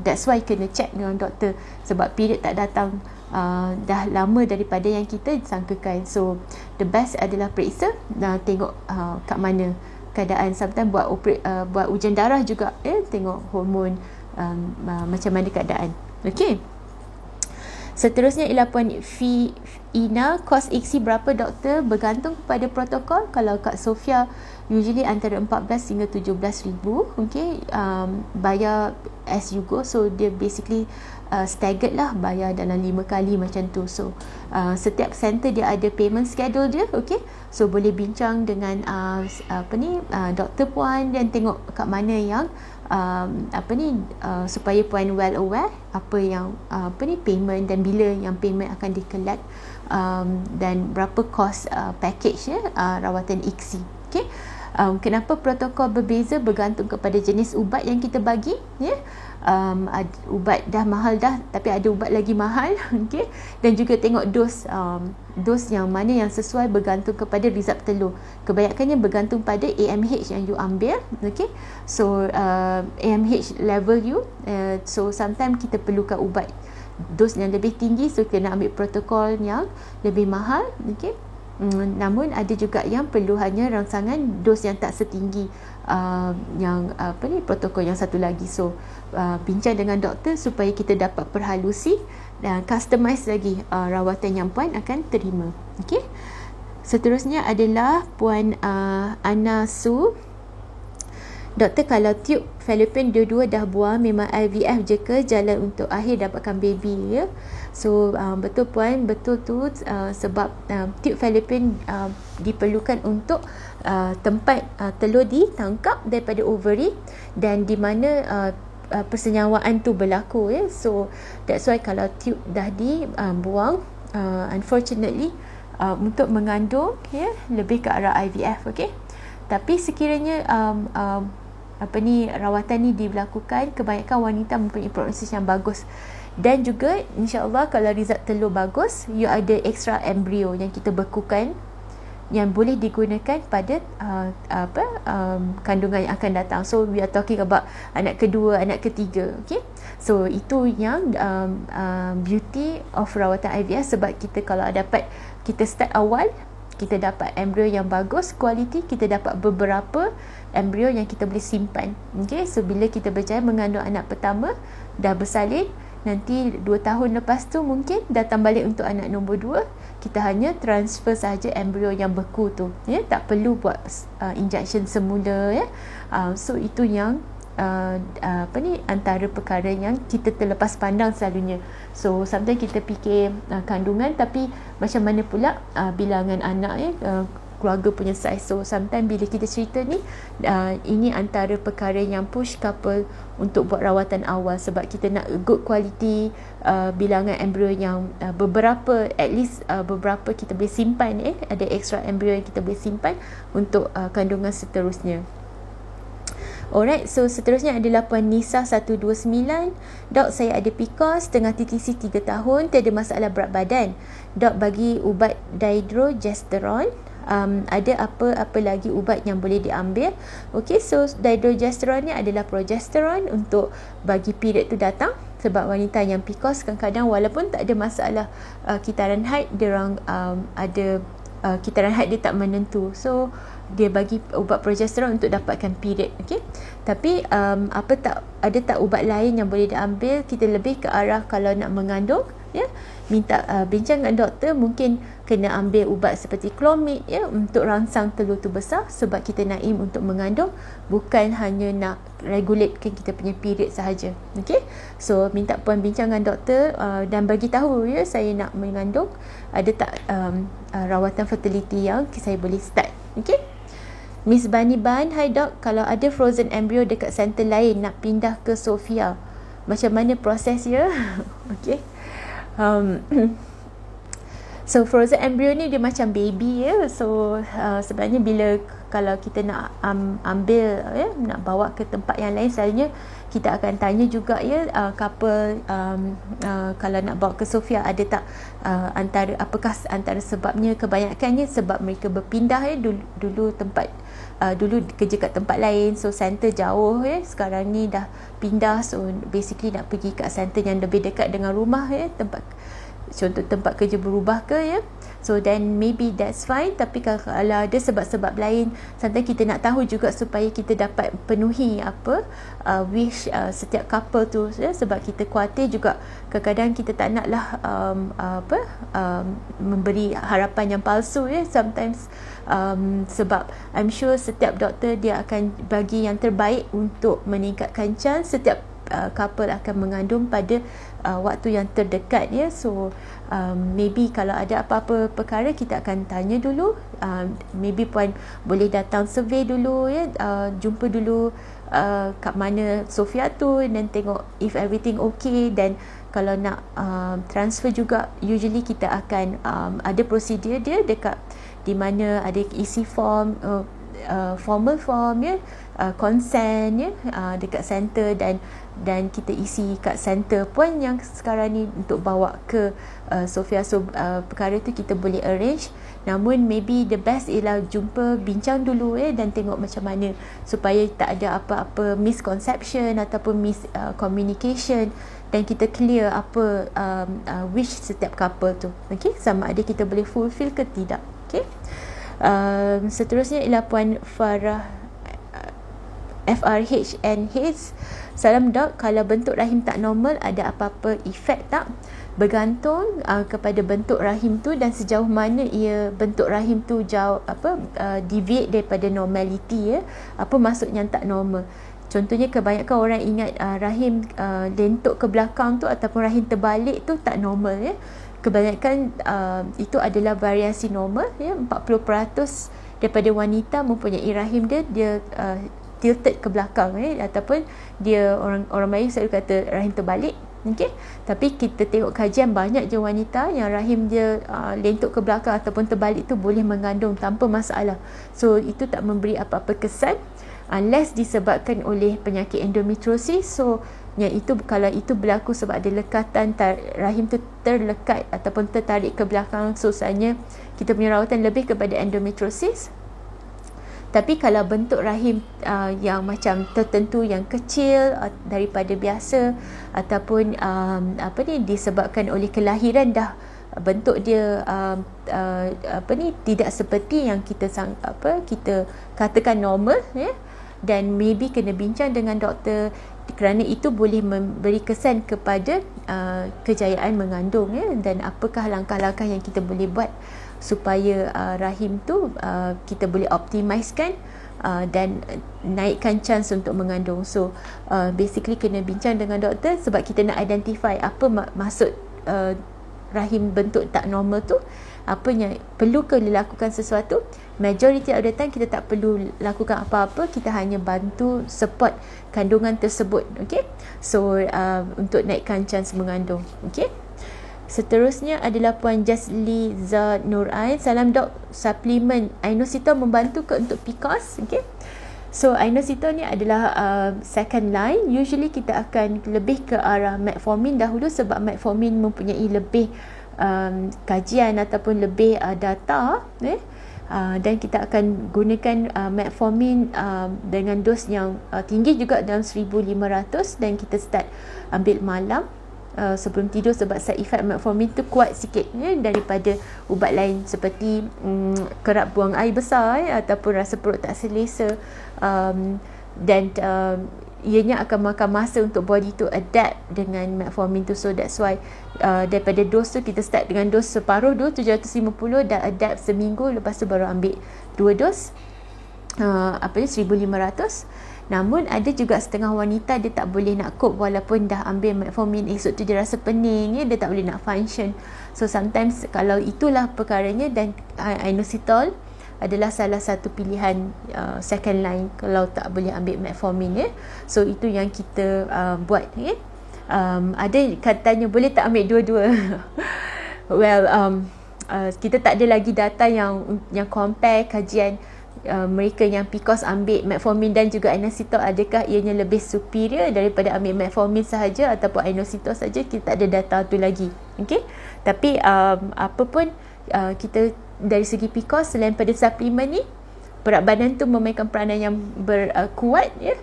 that's why kena check dengan doktor, sebab period tak datang dah lama daripada yang kita sangkakan. So the best adalah periksa, tengok kat mana keadaan. Sometimes buat ujian darah juga tengok hormon macam mana keadaan. Okey. Seterusnya ialah Puan Ina, kos ICSI berapa doktor? Bergantung kepada protokol. Kalau Kak Sofia usually antara 14 hingga 17,000. Okay, bayar as you go. So dia basically staggered lah, bayar dalam 5 kali macam tu. So setiap center dia ada payment schedule dia. Okay, so boleh bincang dengan doktor puan dan tengok kat mana yang supaya puan well aware apa yang payment dan bila yang payment akan di-collect, dan berapa kos package rawatan ICSI. Okay. Kenapa protokol berbeza? Bergantung kepada jenis ubat yang kita bagi ya. Ubat dah mahal dah, tapi ada ubat lagi mahal. Okay. Dan juga tengok dos yang mana yang sesuai, bergantung kepada result telur. Kebanyakannya bergantung pada AMH yang you ambil. Okay. So AMH level you, so sometimes kita perlukan ubat dos yang lebih tinggi, so kena ambil protokol yang lebih mahal. Okay. Namun ada juga yang perlu hanya rangsangan dos yang tak setinggi protokol yang satu lagi. So bincang dengan doktor supaya kita dapat perhalusi dan customize lagi rawatan yang puan akan terima. Okey. Seterusnya adalah Puan Ana Su. Doktor, kalau tube fallopian dua-dua dah buang, memang IVF je ke jalan untuk akhir dapatkan baby ya? So betul puan, betul tu, sebab tube fallopian diperlukan untuk tempat telur ditangkap daripada ovary dan di mana persenyawaan tu berlaku ya. So that's why kalau tube dah dibuang, unfortunately untuk mengandung ya, lebih ke arah IVF. Okay. Tapi sekiranya rawatan ni dilakukan, kebanyakan wanita mempunyai prognosis yang bagus, dan juga insya-Allah kalau result telur bagus, you ada extra embrio yang kita bekukan yang boleh digunakan pada kandungan yang akan datang. So we are talking about anak kedua, anak ketiga. Okay, so itu yang beauty of rawatan IVF, sebab kita kalau dapat, kita start awal, kita dapat embrio yang bagus, kualiti, kita dapat beberapa embrio yang kita boleh simpan. Okay, so bila kita berjaya mengandung anak pertama, dah bersalin, nanti 2 tahun lepas tu mungkin datang balik untuk anak nombor 2, kita hanya transfer saja embrio yang beku tu ya, tak perlu buat injection semula ya. So itu yang antara perkara yang kita terlepas pandang selalunya. So sometimes kita fikir kandungan, tapi macam mana pula bilangan anak ya, keluarga punya saiz. So sometimes bila kita cerita ni, ini antara perkara yang push couple untuk buat rawatan awal, sebab kita nak good quality bilangan embrio yang beberapa, at least beberapa kita boleh simpan ada extra embrio yang kita boleh simpan untuk kandungan seterusnya. Alright, so seterusnya adalah Puan Nisa 129. Dok, saya ada PCOS, tengah TTC 3 tahun, tiada masalah berat badan. Dok, bagi ubat dihydrogesterone, ada apa lagi ubat yang boleh diambil? Okay, so dihydrogesterone ni adalah progesteron untuk bagi period tu datang. Sebab wanita yang PCOS kadang-kadang walaupun tak ada masalah kitaran haid, dia orang ada kitaran haid dia tak menentu, so dia bagi ubat progesteron untuk dapatkan period. Okay, tapi ada tak ubat lain yang boleh diambil? Kita lebih ke arah kalau nak mengandung ya, minta bincang dengan doktor, mungkin kena ambil ubat seperti Clomid ya, untuk rangsang telur tu besar, sebab kita nak aim untuk mengandung, bukan hanya nak regulatekan kita punya period sahaja. Okay, so minta puan bincang dengan doktor dan bagi tahu ya, saya nak mengandung, ada tak rawatan fertility yang saya boleh start. Okay, Miss Bani Ban, hai dok, kalau ada frozen embryo dekat center lain nak pindah ke Sofia, macam mana prosesnya? Okay, So frozen embryo ni dia macam baby ya. So sebenarnya bila kalau kita nak ambil ya, nak bawa ke tempat yang lain, selalunya kita akan tanya juga ya, couple kalau nak bawa ke Sofia ada tak apakah antara sebabnya, kebanyakannya sebab mereka berpindah ya, dulu kerja kat tempat lain, so center jauh ya, sekarang ni dah pindah, so basically nak pergi kat center yang lebih dekat dengan rumah ya, contoh tempat kerja berubah ke ya. So then maybe that's fine. Tapi kalau ada sebab-sebab lain, sometimes kita nak tahu juga supaya kita dapat penuhi wish setiap couple tu ya? Sebab kita khawatir juga kadang-kadang kita tak naklah memberi harapan yang palsu ya. Sometimes sebab I'm sure setiap doktor dia akan bagi yang terbaik untuk meningkatkan chance setiap couple akan mengandung pada waktu yang terdekat ya. So maybe kalau ada apa-apa perkara kita akan tanya dulu, maybe puan boleh datang survey dulu ya, jumpa dulu kat mana Sofia tu, dan tengok if everything okay. Dan kalau nak transfer juga, usually kita akan ada prosedur dia dekat di mana ada isi form, formal form ya, consent ya, dekat center, dan kita isi kat center pun yang sekarang ni untuk bawa ke Sofia. So perkara tu kita boleh arrange, namun maybe the best ialah jumpa, bincang dulu dan tengok macam mana supaya tak ada apa-apa misconception ataupun miscommunication, dan kita clear apa wish setiap couple tu, okay? Sama ada kita boleh fulfill ke tidak, okay? Seterusnya ialah Puan Farah FRHNH. Salam dok, kalau bentuk rahim tak normal ada apa-apa efek tak? Bergantung kepada bentuk rahim tu dan sejauh mana ia bentuk rahim tu deviate daripada normality ya. Apa maksud yang tak normal? Contohnya kebanyakan orang ingat rahim lentuk ke belakang tu ataupun rahim terbalik tu tak normal ya. Kebanyakan itu adalah variasi normal ya. 40% daripada wanita mempunyai rahim dia tilted ke belakang ataupun dia orang Melayu selalu kata rahim terbalik, okey. Tapi kita tengok kajian, banyak je wanita yang rahim dia lentuk ke belakang ataupun terbalik tu boleh mengandung tanpa masalah. So itu tak memberi apa-apa kesan unless disebabkan oleh penyakit endometriosis. So yang itu, kalau itu berlaku sebab ada lekatan rahim tu terlekat ataupun tertarik ke belakang, so sebenarnya kita punya rawatan lebih kepada endometriosis. Tapi kalau bentuk rahim yang macam tertentu, yang kecil daripada biasa, ataupun disebabkan oleh kelahiran dah bentuk dia tidak seperti yang kita katakan normal ya, dan maybe kena bincang dengan doktor, kerana itu boleh memberi kesan kepada kejayaan mengandung ya, dan apakah langkah-langkah yang kita boleh buat supaya rahim tu kita boleh optimizekan dan naikkan chance untuk mengandung. So basically kena bincang dengan doktor sebab kita nak identify apa maksud rahim bentuk tak normal tu, apa yang perlu ke dilakukan sesuatu. Majority of the time kita tak perlu lakukan apa-apa, kita hanya bantu support kandungan tersebut, okay? So untuk naikkan chance mengandung, okay? Seterusnya adalah Puan Jasliza Nurain. Salam dok, suplemen inositol membantu ke untuk PCOS? Okay. So inositol ni adalah second line. Usually kita akan lebih ke arah metformin dahulu sebab metformin mempunyai lebih kajian ataupun lebih data dan kita akan gunakan metformin dengan dos yang tinggi juga dalam 1500, dan kita start ambil malam sebelum tidur sebab side effect metformin tu kuat sikit daripada ubat lain seperti kerap buang air besar ataupun rasa perut tak selesa, dan ianya akan makan masa untuk body tu adapt dengan metformin tu. So that's why daripada dos tu kita start dengan dos separuh dulu 750 dan adapt seminggu, lepas tu baru ambil 2 dos 1500. Namun ada juga setengah wanita dia tak boleh nak cope walaupun dah ambil metformin, esok tu dia rasa pening dia tak boleh nak function. So sometimes kalau itulah perkaranya, dan inositol adalah salah satu pilihan second line kalau tak boleh ambil metformin So itu yang kita buat ada katanya boleh tak ambil dua-dua. Well kita tak ada lagi data yang compare kajian mereka yang PCOS ambil metformin dan juga inositol, adakah ianya lebih superior daripada ambil metformin sahaja ataupun inositol saja. Kita tak ada data tu lagi. Okey, tapi apa pun kita dari segi PCOS, selain pada suplemen ni, berat badan tu memainkan peranan yang kuat ya.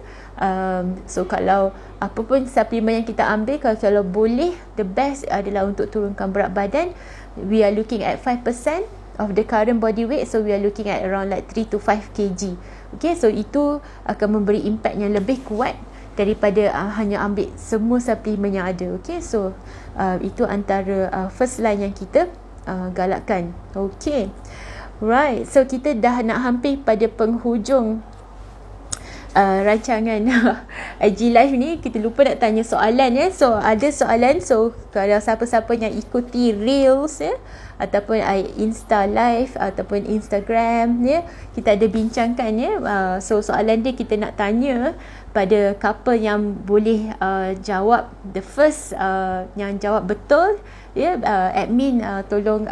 So kalau apa pun suplemen yang kita ambil, kalau boleh, the best adalah untuk turunkan berat badan. We are looking at 5% of the current body weight, so we are looking at around like 3 to 5 kg. Okay, so itu akan memberi impact yang lebih kuat daripada hanya ambil semua suplemen yang ada. Okay, so itu antara first line yang kita galakkan. Okay, right, so kita dah nak hampir pada penghujung rancangan IG Live ni. Kita lupa nak tanya soalan ya. So ada soalan, so kalau siapa-siapa yang ikuti Reels ya, ataupun Insta Live ataupun Instagram ya, kita ada bincangkan ya. So soalan dia kita nak tanya pada couple yang boleh jawab the first, yang jawab betul ya, admin tolong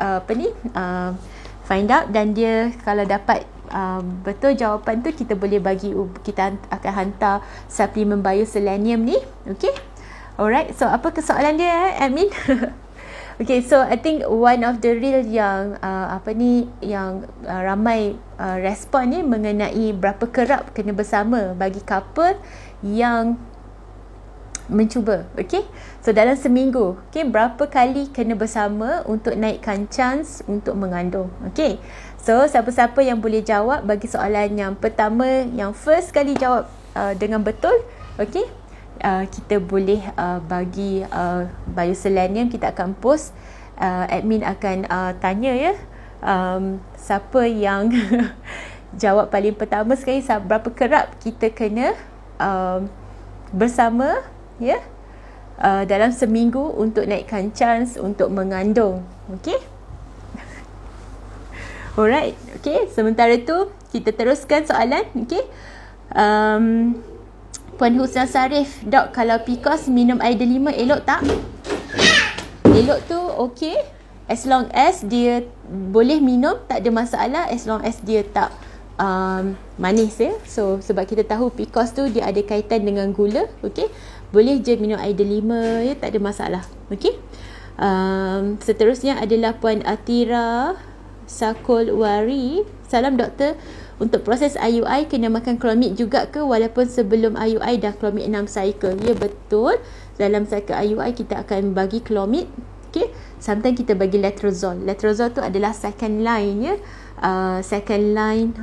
find out, dan dia kalau dapat betul jawapan tu, kita boleh bagi, kita akan hantar suplemen bioselenium ni. Okay, alright, so apa kesoalan dia admin? Okay, so I think one of the real yang yang ramai respon ni mengenai berapa kerap kena bersama bagi couple yang mencuba. Okay, so dalam seminggu, okay, berapa kali kena bersama untuk naikkan chance untuk mengandung. Okay, so siapa-siapa yang boleh jawab bagi soalan yang pertama, yang first kali jawab dengan betul, okay, kita boleh bagi bioselenium. Kita akan post, admin akan tanya ya, siapa yang jawab paling pertama sekali, berapa kerap kita kena bersama ya, dalam seminggu untuk naikkan chance untuk mengandung. Okay, alright, okay, sementara tu kita teruskan soalan. Okay, Puan Husna Sarif, Dok, kalau PCOS minum air delima elok tak? Elok tu okay, as long as dia boleh minum, tak ada masalah, as long as dia tak manis ya. So sebab kita tahu PCOS tu dia ada kaitan dengan gula. Okay, boleh je minum air delima ya, tak ada masalah. Okay, seterusnya adalah Puan Atira Sakolwari. Salam doktor, untuk proses IUI kena makan Clomid juga ke walaupun sebelum IUI dah Clomid 6 cycle? Ya, betul. Dalam cycle IUI kita akan bagi Clomid. Okay, sometimes kita bagi Letrozole. Letrozole tu adalah second line ya, second line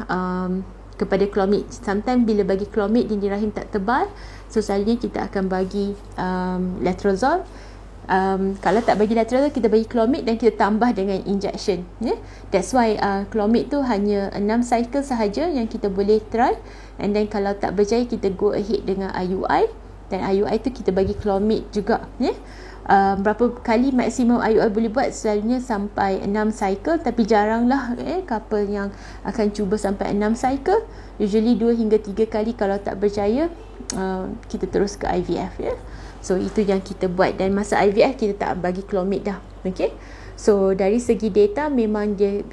kepada Clomid. Sometimes bila bagi Clomid dinding rahim tak tebal, so selalunya kita akan bagi Letrozole. Kalau tak bagi Letrozole, kita bagi Clomid dan kita tambah dengan injection ya. That's why Clomid tu hanya 6 cycle sahaja yang kita boleh try, and then kalau tak berjaya kita go ahead dengan IUI, dan IUI tu kita bagi Clomid juga ya. Berapa kali maksimum IUI boleh buat? Selalunya sampai 6 cycle, tapi jaranglah couple yang akan cuba sampai 6 cycle. Usually 2 hingga 3 kali. Kalau tak berjaya, kita terus ke IVF ya. So itu yang kita buat, dan masa IVF kita tak bagi Clomid dah. Okay, so dari segi data memang dia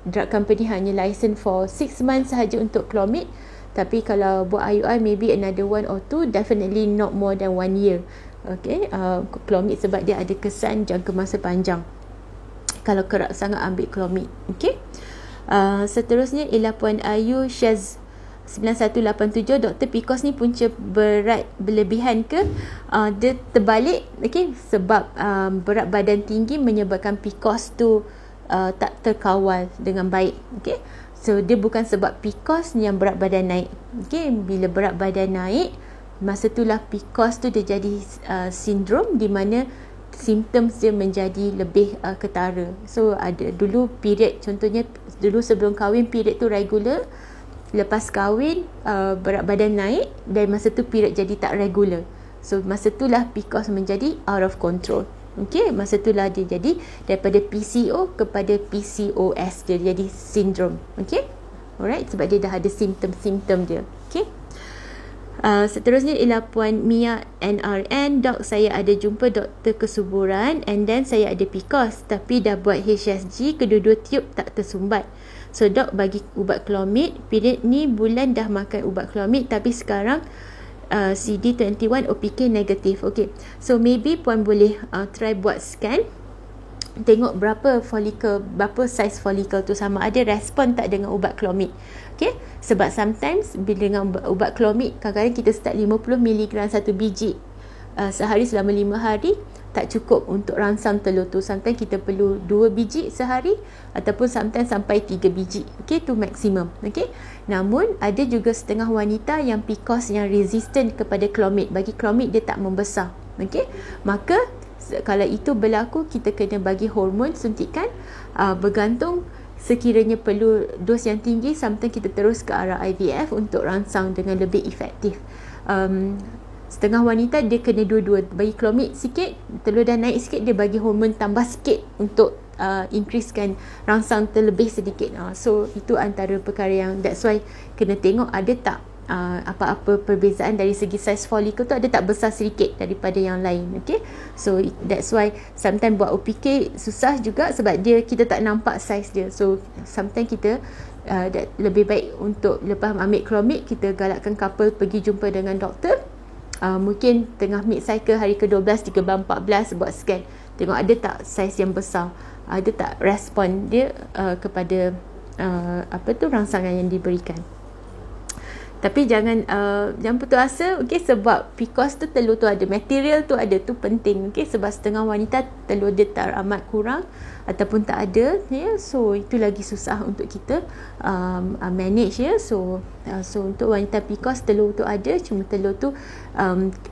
drug company hanya license for 6 months sahaja untuk Clomid, tapi kalau buat IUI maybe another 1 or 2, definitely not more than 1 year. Okay, Clomid sebab dia ada kesan jangka masa panjang kalau kerap sangat ambil Clomid. Okay, seterusnya ialah Puan Ayu Syaz 9187. Doktor, PCOS ni punca berat berlebihan ke? Dia terbalik. Okay, sebab berat badan tinggi menyebabkan PCOS tu tak terkawal dengan baik. Okay, so dia bukan sebab PCOS yang berat badan naik. Okay, bila berat badan naik, masa itulah PCOS tu dia jadi sindrom di mana simptom dia menjadi lebih ketara. So ada dulu period, contohnya dulu sebelum kahwin period tu regular, lepas kahwin berat badan naik, dan masa tu period jadi tak regular. So masa itulah PCOS menjadi out of control. Okay, masa itulah dia jadi daripada PCO kepada PCOS, dia jadi sindrom. Okay, alright, sebab dia dah ada simptom-simptom dia. Okay, Seterusnya ialah Puan Mia NRN. Dok, saya ada jumpa doktor kesuburan and then saya ada PCOS tapi dah buat HSG, kedua-dua tiup tak tersumbat. So dok bagi ubat Clomid, period ni bulan dah makan ubat Clomid tapi sekarang CD21 OPK negatif. Okay, so maybe puan boleh try buat scan, tengok berapa size follicle tu, sama ada respon tak dengan ubat Clomid. Okay, sebab sometimes bila dengan ubat Clomid, kadang-kadang kita start 50 mg satu biji sehari selama 5 hari tak cukup untuk rangsang telur tu. Sometimes kita perlu 2 biji sehari ataupun sometimes sampai 3 biji. Okay, tu maksimum. Okay, namun ada juga setengah wanita yang PCOS yang resistant kepada Clomid. Bagi Clomid dia tak membesar. Okay, maka kalau itu berlaku, kita kena bagi hormon suntikan, bergantung sekiranya perlu dos yang tinggi, sometimes kita terus ke arah IVF untuk rangsang dengan lebih efektif. Setengah wanita dia kena dua-dua, bagi Clomid sikit, telur dah naik sikit, dia bagi hormon tambah sikit untuk increasekan rangsang terlebih sedikit. So itu antara perkara yang, that's why kena tengok ada tak apa-apa perbezaan dari segi size follicle tu, ada tak besar sedikit daripada yang lain. Okay, so that's why sometimes buat OPK susah juga sebab kita tak nampak size dia. So sometimes kita lebih baik untuk lepas ambil Clomid, kita galakkan couple pergi jumpa dengan doktor, mungkin tengah mid cycle hari ke-12, 13, 14 buat scan, tengok ada tak size yang besar, ada tak respon dia kepada rangsangan yang diberikan. Tapi jangan putus asa, okay, sebab PCOS tu telur tu ada, material tu ada, tu penting. Okay, sebab setengah wanita telur dia amat kurang ataupun tak ada, ya. So itu lagi susah untuk kita manage, ya. So untuk wanita PCOS telur tu ada, cuma telur tu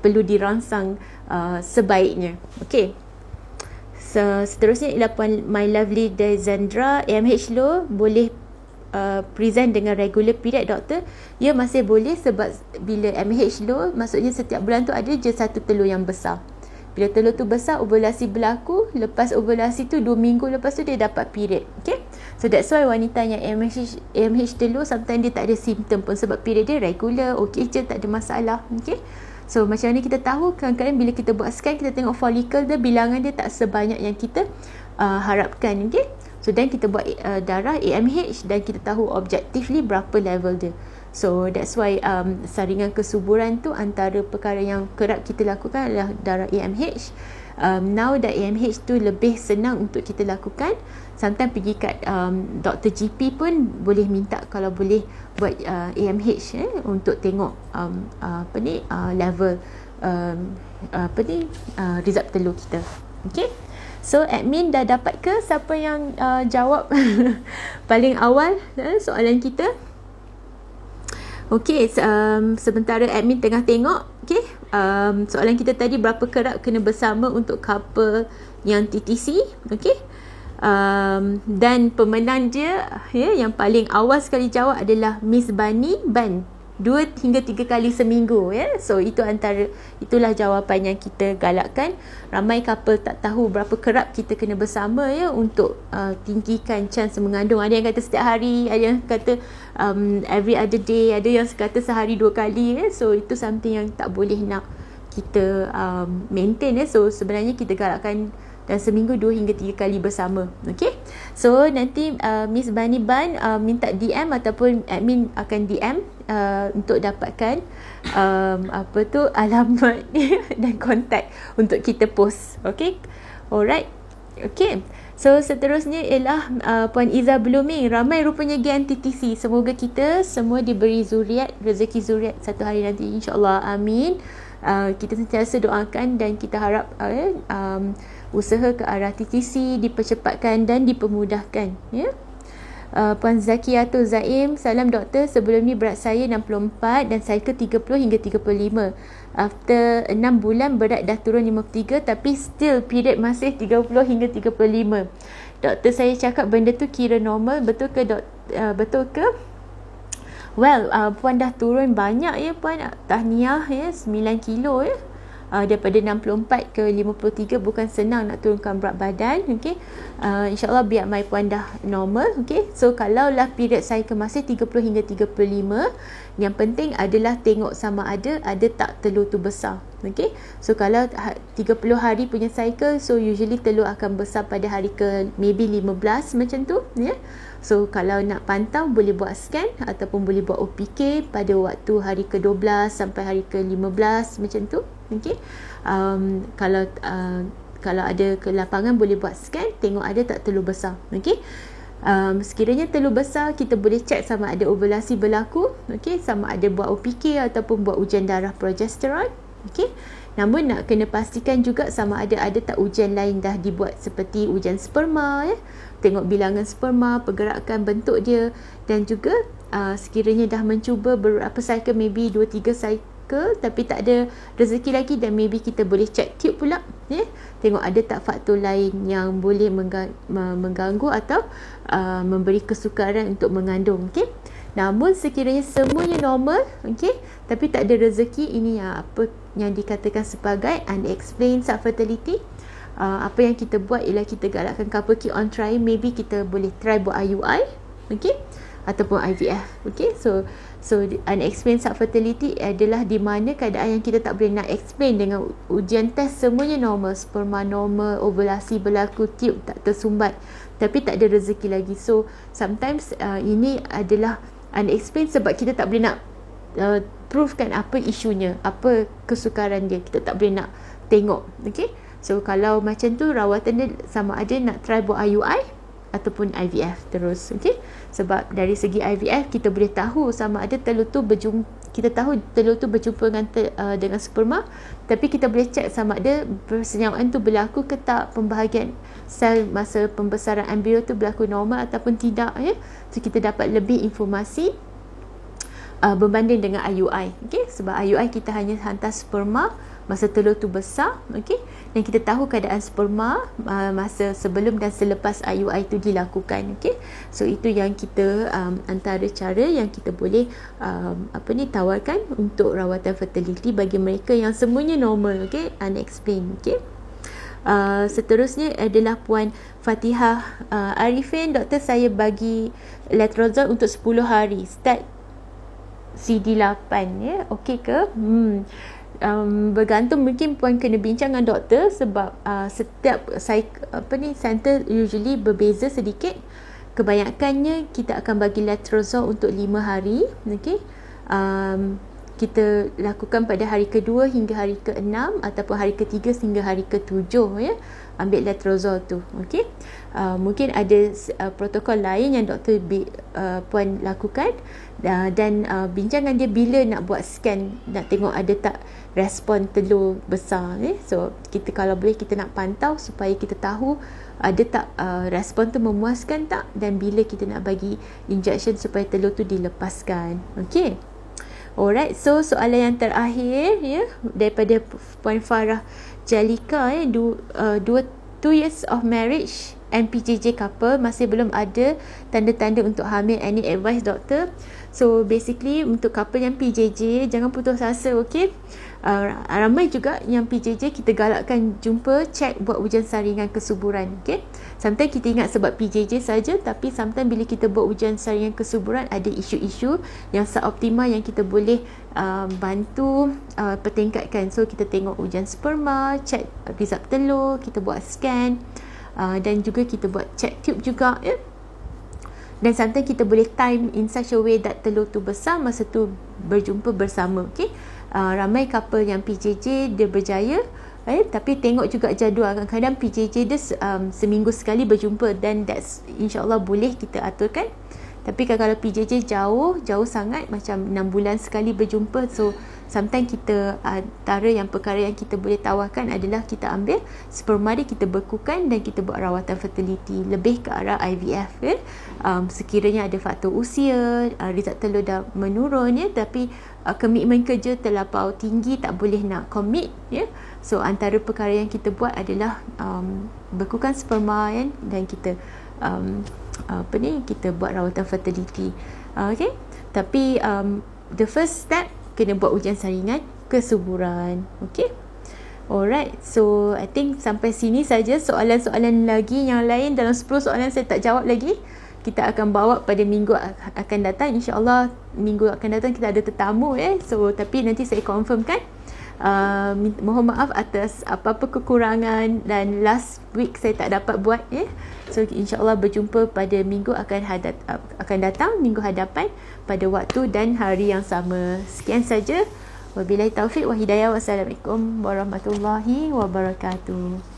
perlu dirangsang sebaiknya. Okay, seterusnya ialah Puan My Lovely Dezandra. AMH low boleh present dengan regular period doktor? Ya, masih boleh, sebab bila MH low maksudnya setiap bulan tu ada je satu telur yang besar. Bila telur tu besar, ovulasi berlaku, lepas ovulasi tu 2 minggu lepas tu dia dapat period. Okay, so that's why wanita yang AMH telur sometimes dia tak ada simptom pun sebab period dia regular, okay je, tak ada masalah. Okay, so macam mana kita tahu? Kadang-kadang bila kita buat scan, kita tengok follicle dia, bilangan dia tak sebanyak yang kita harapkan. Okay, so dan kita buat darah AMH dan kita tahu objectively berapa level dia. So that's why saringan kesuburan tu antara perkara yang kerap kita lakukan adalah darah AMH. Now that AMH tu lebih senang untuk kita lakukan, sometimes pergi kat doktor GP pun boleh minta kalau boleh buat AMH untuk tengok level result telur kita. Okay, so admin dah dapat ke siapa yang jawab paling awal soalan kita? Okey, sementara admin tengah tengok. Okey, soalan kita tadi, berapa kerap kena bersama untuk couple yang TTC? Okey, dan pemenang dia, ya, yang paling awal sekali jawab adalah Miss Bani Ban, 2 hingga 3 kali seminggu, ya. So itulah jawapan yang kita galakkan. Ramai couple tak tahu berapa kerap kita kena bersama, ya, untuk tinggikan chance mengandung. Ada yang kata setiap hari, ada yang kata every other day, ada yang kata sehari 2 kali, ya. So itu something yang tak boleh nak kita maintain, ya. So sebenarnya kita galakkan dan seminggu 2 hingga 3 kali bersama. Okay, so nanti Miss Bani Ban minta DM ataupun admin akan DM untuk dapatkan alamat dan kontak untuk kita post. Okay, alright. Okay, so seterusnya ialah Puan Iza Blooming. Ramai rupanya geng TTC. Semoga kita semua diberi zuriat, rezeki zuriat satu hari nanti, insyaAllah. Amin. Kita sentiasa doakan dan kita harap usaha ke arah TTC dipercepatkan dan dipermudahkan, ya. Puan Zakiatul Zaim, salam doktor, sebelum ni berat saya 64 dan cycle 30 hingga 35. After 6 bulan berat dah turun 53 tapi still period masih 30 hingga 35. Doktor saya cakap benda tu kira normal, betul ke betul ke? Well, puan dah turun banyak, ya puan. Tahniah, ya, 9 kilo, ya. daripada 64 ke 53 bukan senang nak turunkan berat badan. Okey, insyaAllah BMI puan dah normal. Okey, so kalaulah period cycle masih 30 hingga 35, yang penting adalah tengok sama ada tak telur tu besar. Okey, so kalau 30 hari punya cycle, so usually telur akan besar pada hari ke maybe 15 macam tu, ya. So kalau nak pantau, boleh buat scan ataupun boleh buat OPK pada waktu hari ke-12 sampai hari ke-15 macam tu. Okey, kalau ada ke lapangan boleh buat scan, tengok ada tak telur besar. Okey, sekiranya telur besar, kita boleh check sama ada ovulasi berlaku. Okey, sama ada buat OPK ataupun buat ujian darah progesteron. Okey, namun nak kena pastikan juga sama ada tak ujian lain dah dibuat, seperti ujian sperma, ya. Tengok bilangan sperma, pergerakan bentuk dia, dan juga sekiranya dah mencuba beberapa cycle, maybe 2-3 cycle tapi tak ada rezeki lagi, dan maybe kita boleh check tube pula, ya. Tengok ada tak faktor lain yang boleh mengganggu atau memberi kesukaran untuk mengandung. Okey, namun sekiranya semuanya normal, okey, tapi tak ada rezeki, ini apa yang dikatakan sebagai unexplained subfertility. Apa yang kita buat ialah kita galakkan couple keep on trying. Maybe kita boleh try buat IUI, okey, ataupun IVF. Okey, so unexplained subfertility adalah di mana keadaan yang kita tak boleh nak explain dengan ujian test semuanya normal, sperma normal, ovulasi berlaku, tube tak tersumbat, tapi tak ada rezeki lagi. So sometimes ini adalah unexplained sebab kita tak boleh nak provekan apa isunya, apa kesukaran dia, kita tak boleh nak tengok. Okey, so kalau macam tu, rawatan dia sama ada nak try buat IUI ataupun IVF terus. Okey, sebab dari segi IVF kita boleh tahu sama ada telur tu berjumpa, kita tahu telur tu berjumpa dengan sperma, tapi kita boleh check sama ada persenyawaan tu berlaku ke tak, pembahagian sel masa pembesaran embrio tu berlaku normal ataupun tidak, ya. So kita dapat lebih informasi berbanding dengan IUI. Okey, sebab IUI kita hanya hantar sperma masa telur tu besar, okey, dan kita tahu keadaan sperma masa sebelum dan selepas IUI tu dilakukan. Okey, so itu yang kita antara cara yang kita boleh tawarkan untuk rawatan fertility bagi mereka yang semuanya normal, okey, unexplained. Okey, seterusnya adalah Puan Fatihah Arifin. Doktor, saya bagi letrozole untuk 10 hari, start CD8, ya, okey ke? Bergantung, mungkin puan kena bincang dengan doktor sebab setiap center usually berbeza sedikit. Kebanyakannya kita akan bagi letrozole untuk 5 hari. Okey, kita lakukan pada hari ke-2 hingga hari ke-6 ataupun hari ke-3 hingga hari ke-7, ya, ambil letrozole tu. Okey, mungkin ada protokol lain yang doktor puan lakukan, dan bincangkan dia bila nak buat scan, nak tengok ada tak respon telur besar, ya. So kita kalau boleh kita nak pantau supaya kita tahu ada tak respon tu memuaskan tak, dan bila kita nak bagi injection supaya telur tu dilepaskan. Okey, alright, so soalan yang terakhir, ya, daripada Puan Farah Jalika, ya, 2 years of marriage and PJJ couple, masih belum ada tanda-tanda untuk hamil, any advice doktor? So basically untuk couple yang PJJ, jangan putus asa. Okey, ramai juga yang PJJ kita galakkan jumpa, check, buat ujian saringan kesuburan. Okey, sometimes kita ingat sebab PJJ saja, tapi sometimes bila kita buat ujian saringan kesuburan ada isu-isu yang suboptimal yang kita boleh bantu pertingkatkan. So kita tengok ujian sperma, check result telur, kita buat scan, dan juga kita buat check tube juga, ya. Dan sometimes kita boleh time in such a way that telur tu besar masa tu berjumpa bersama. Okey, ramai couple yang PJJ dia berjaya, tapi tengok juga jadual. Kadang-kadang PJJ dia seminggu sekali berjumpa, dan that's insyaAllah boleh kita aturkan. Tapi kalau PJJ jauh sangat, macam 6 bulan sekali berjumpa, so sometimes kita antara yang perkara yang kita boleh tawarkan adalah kita ambil sperma dia, kita bekukan dan kita buat rawatan fertility lebih ke arah IVF, ya. Sekiranya ada faktor usia, result telur dah menurun, ya, tapi komitmen kerja terlampau tinggi, tak boleh nak commit, ya. So antara perkara yang kita buat adalah bekukan sperma, ya, dan kita kita buat rawatan fertility. Okay, tapi the first step kena buat ujian saringan kesuburan. Okay, Alright, so I think sampai sini saja. Soalan-soalan lagi yang lain, dalam 10 soalan saya tak jawab lagi, kita akan bawa pada minggu akan datang. InsyaAllah minggu akan datang kita ada tetamu so tapi nanti saya confirmkan. Mohon maaf atas apa-apa kekurangan dan last week saya tak dapat buat so insyaAllah berjumpa pada minggu akan datang, minggu hadapan, pada waktu dan hari yang sama. Sekian saja. Wabillahi taufiq wa hidayah. Wassalamualaikum warahmatullahi wabarakatuh.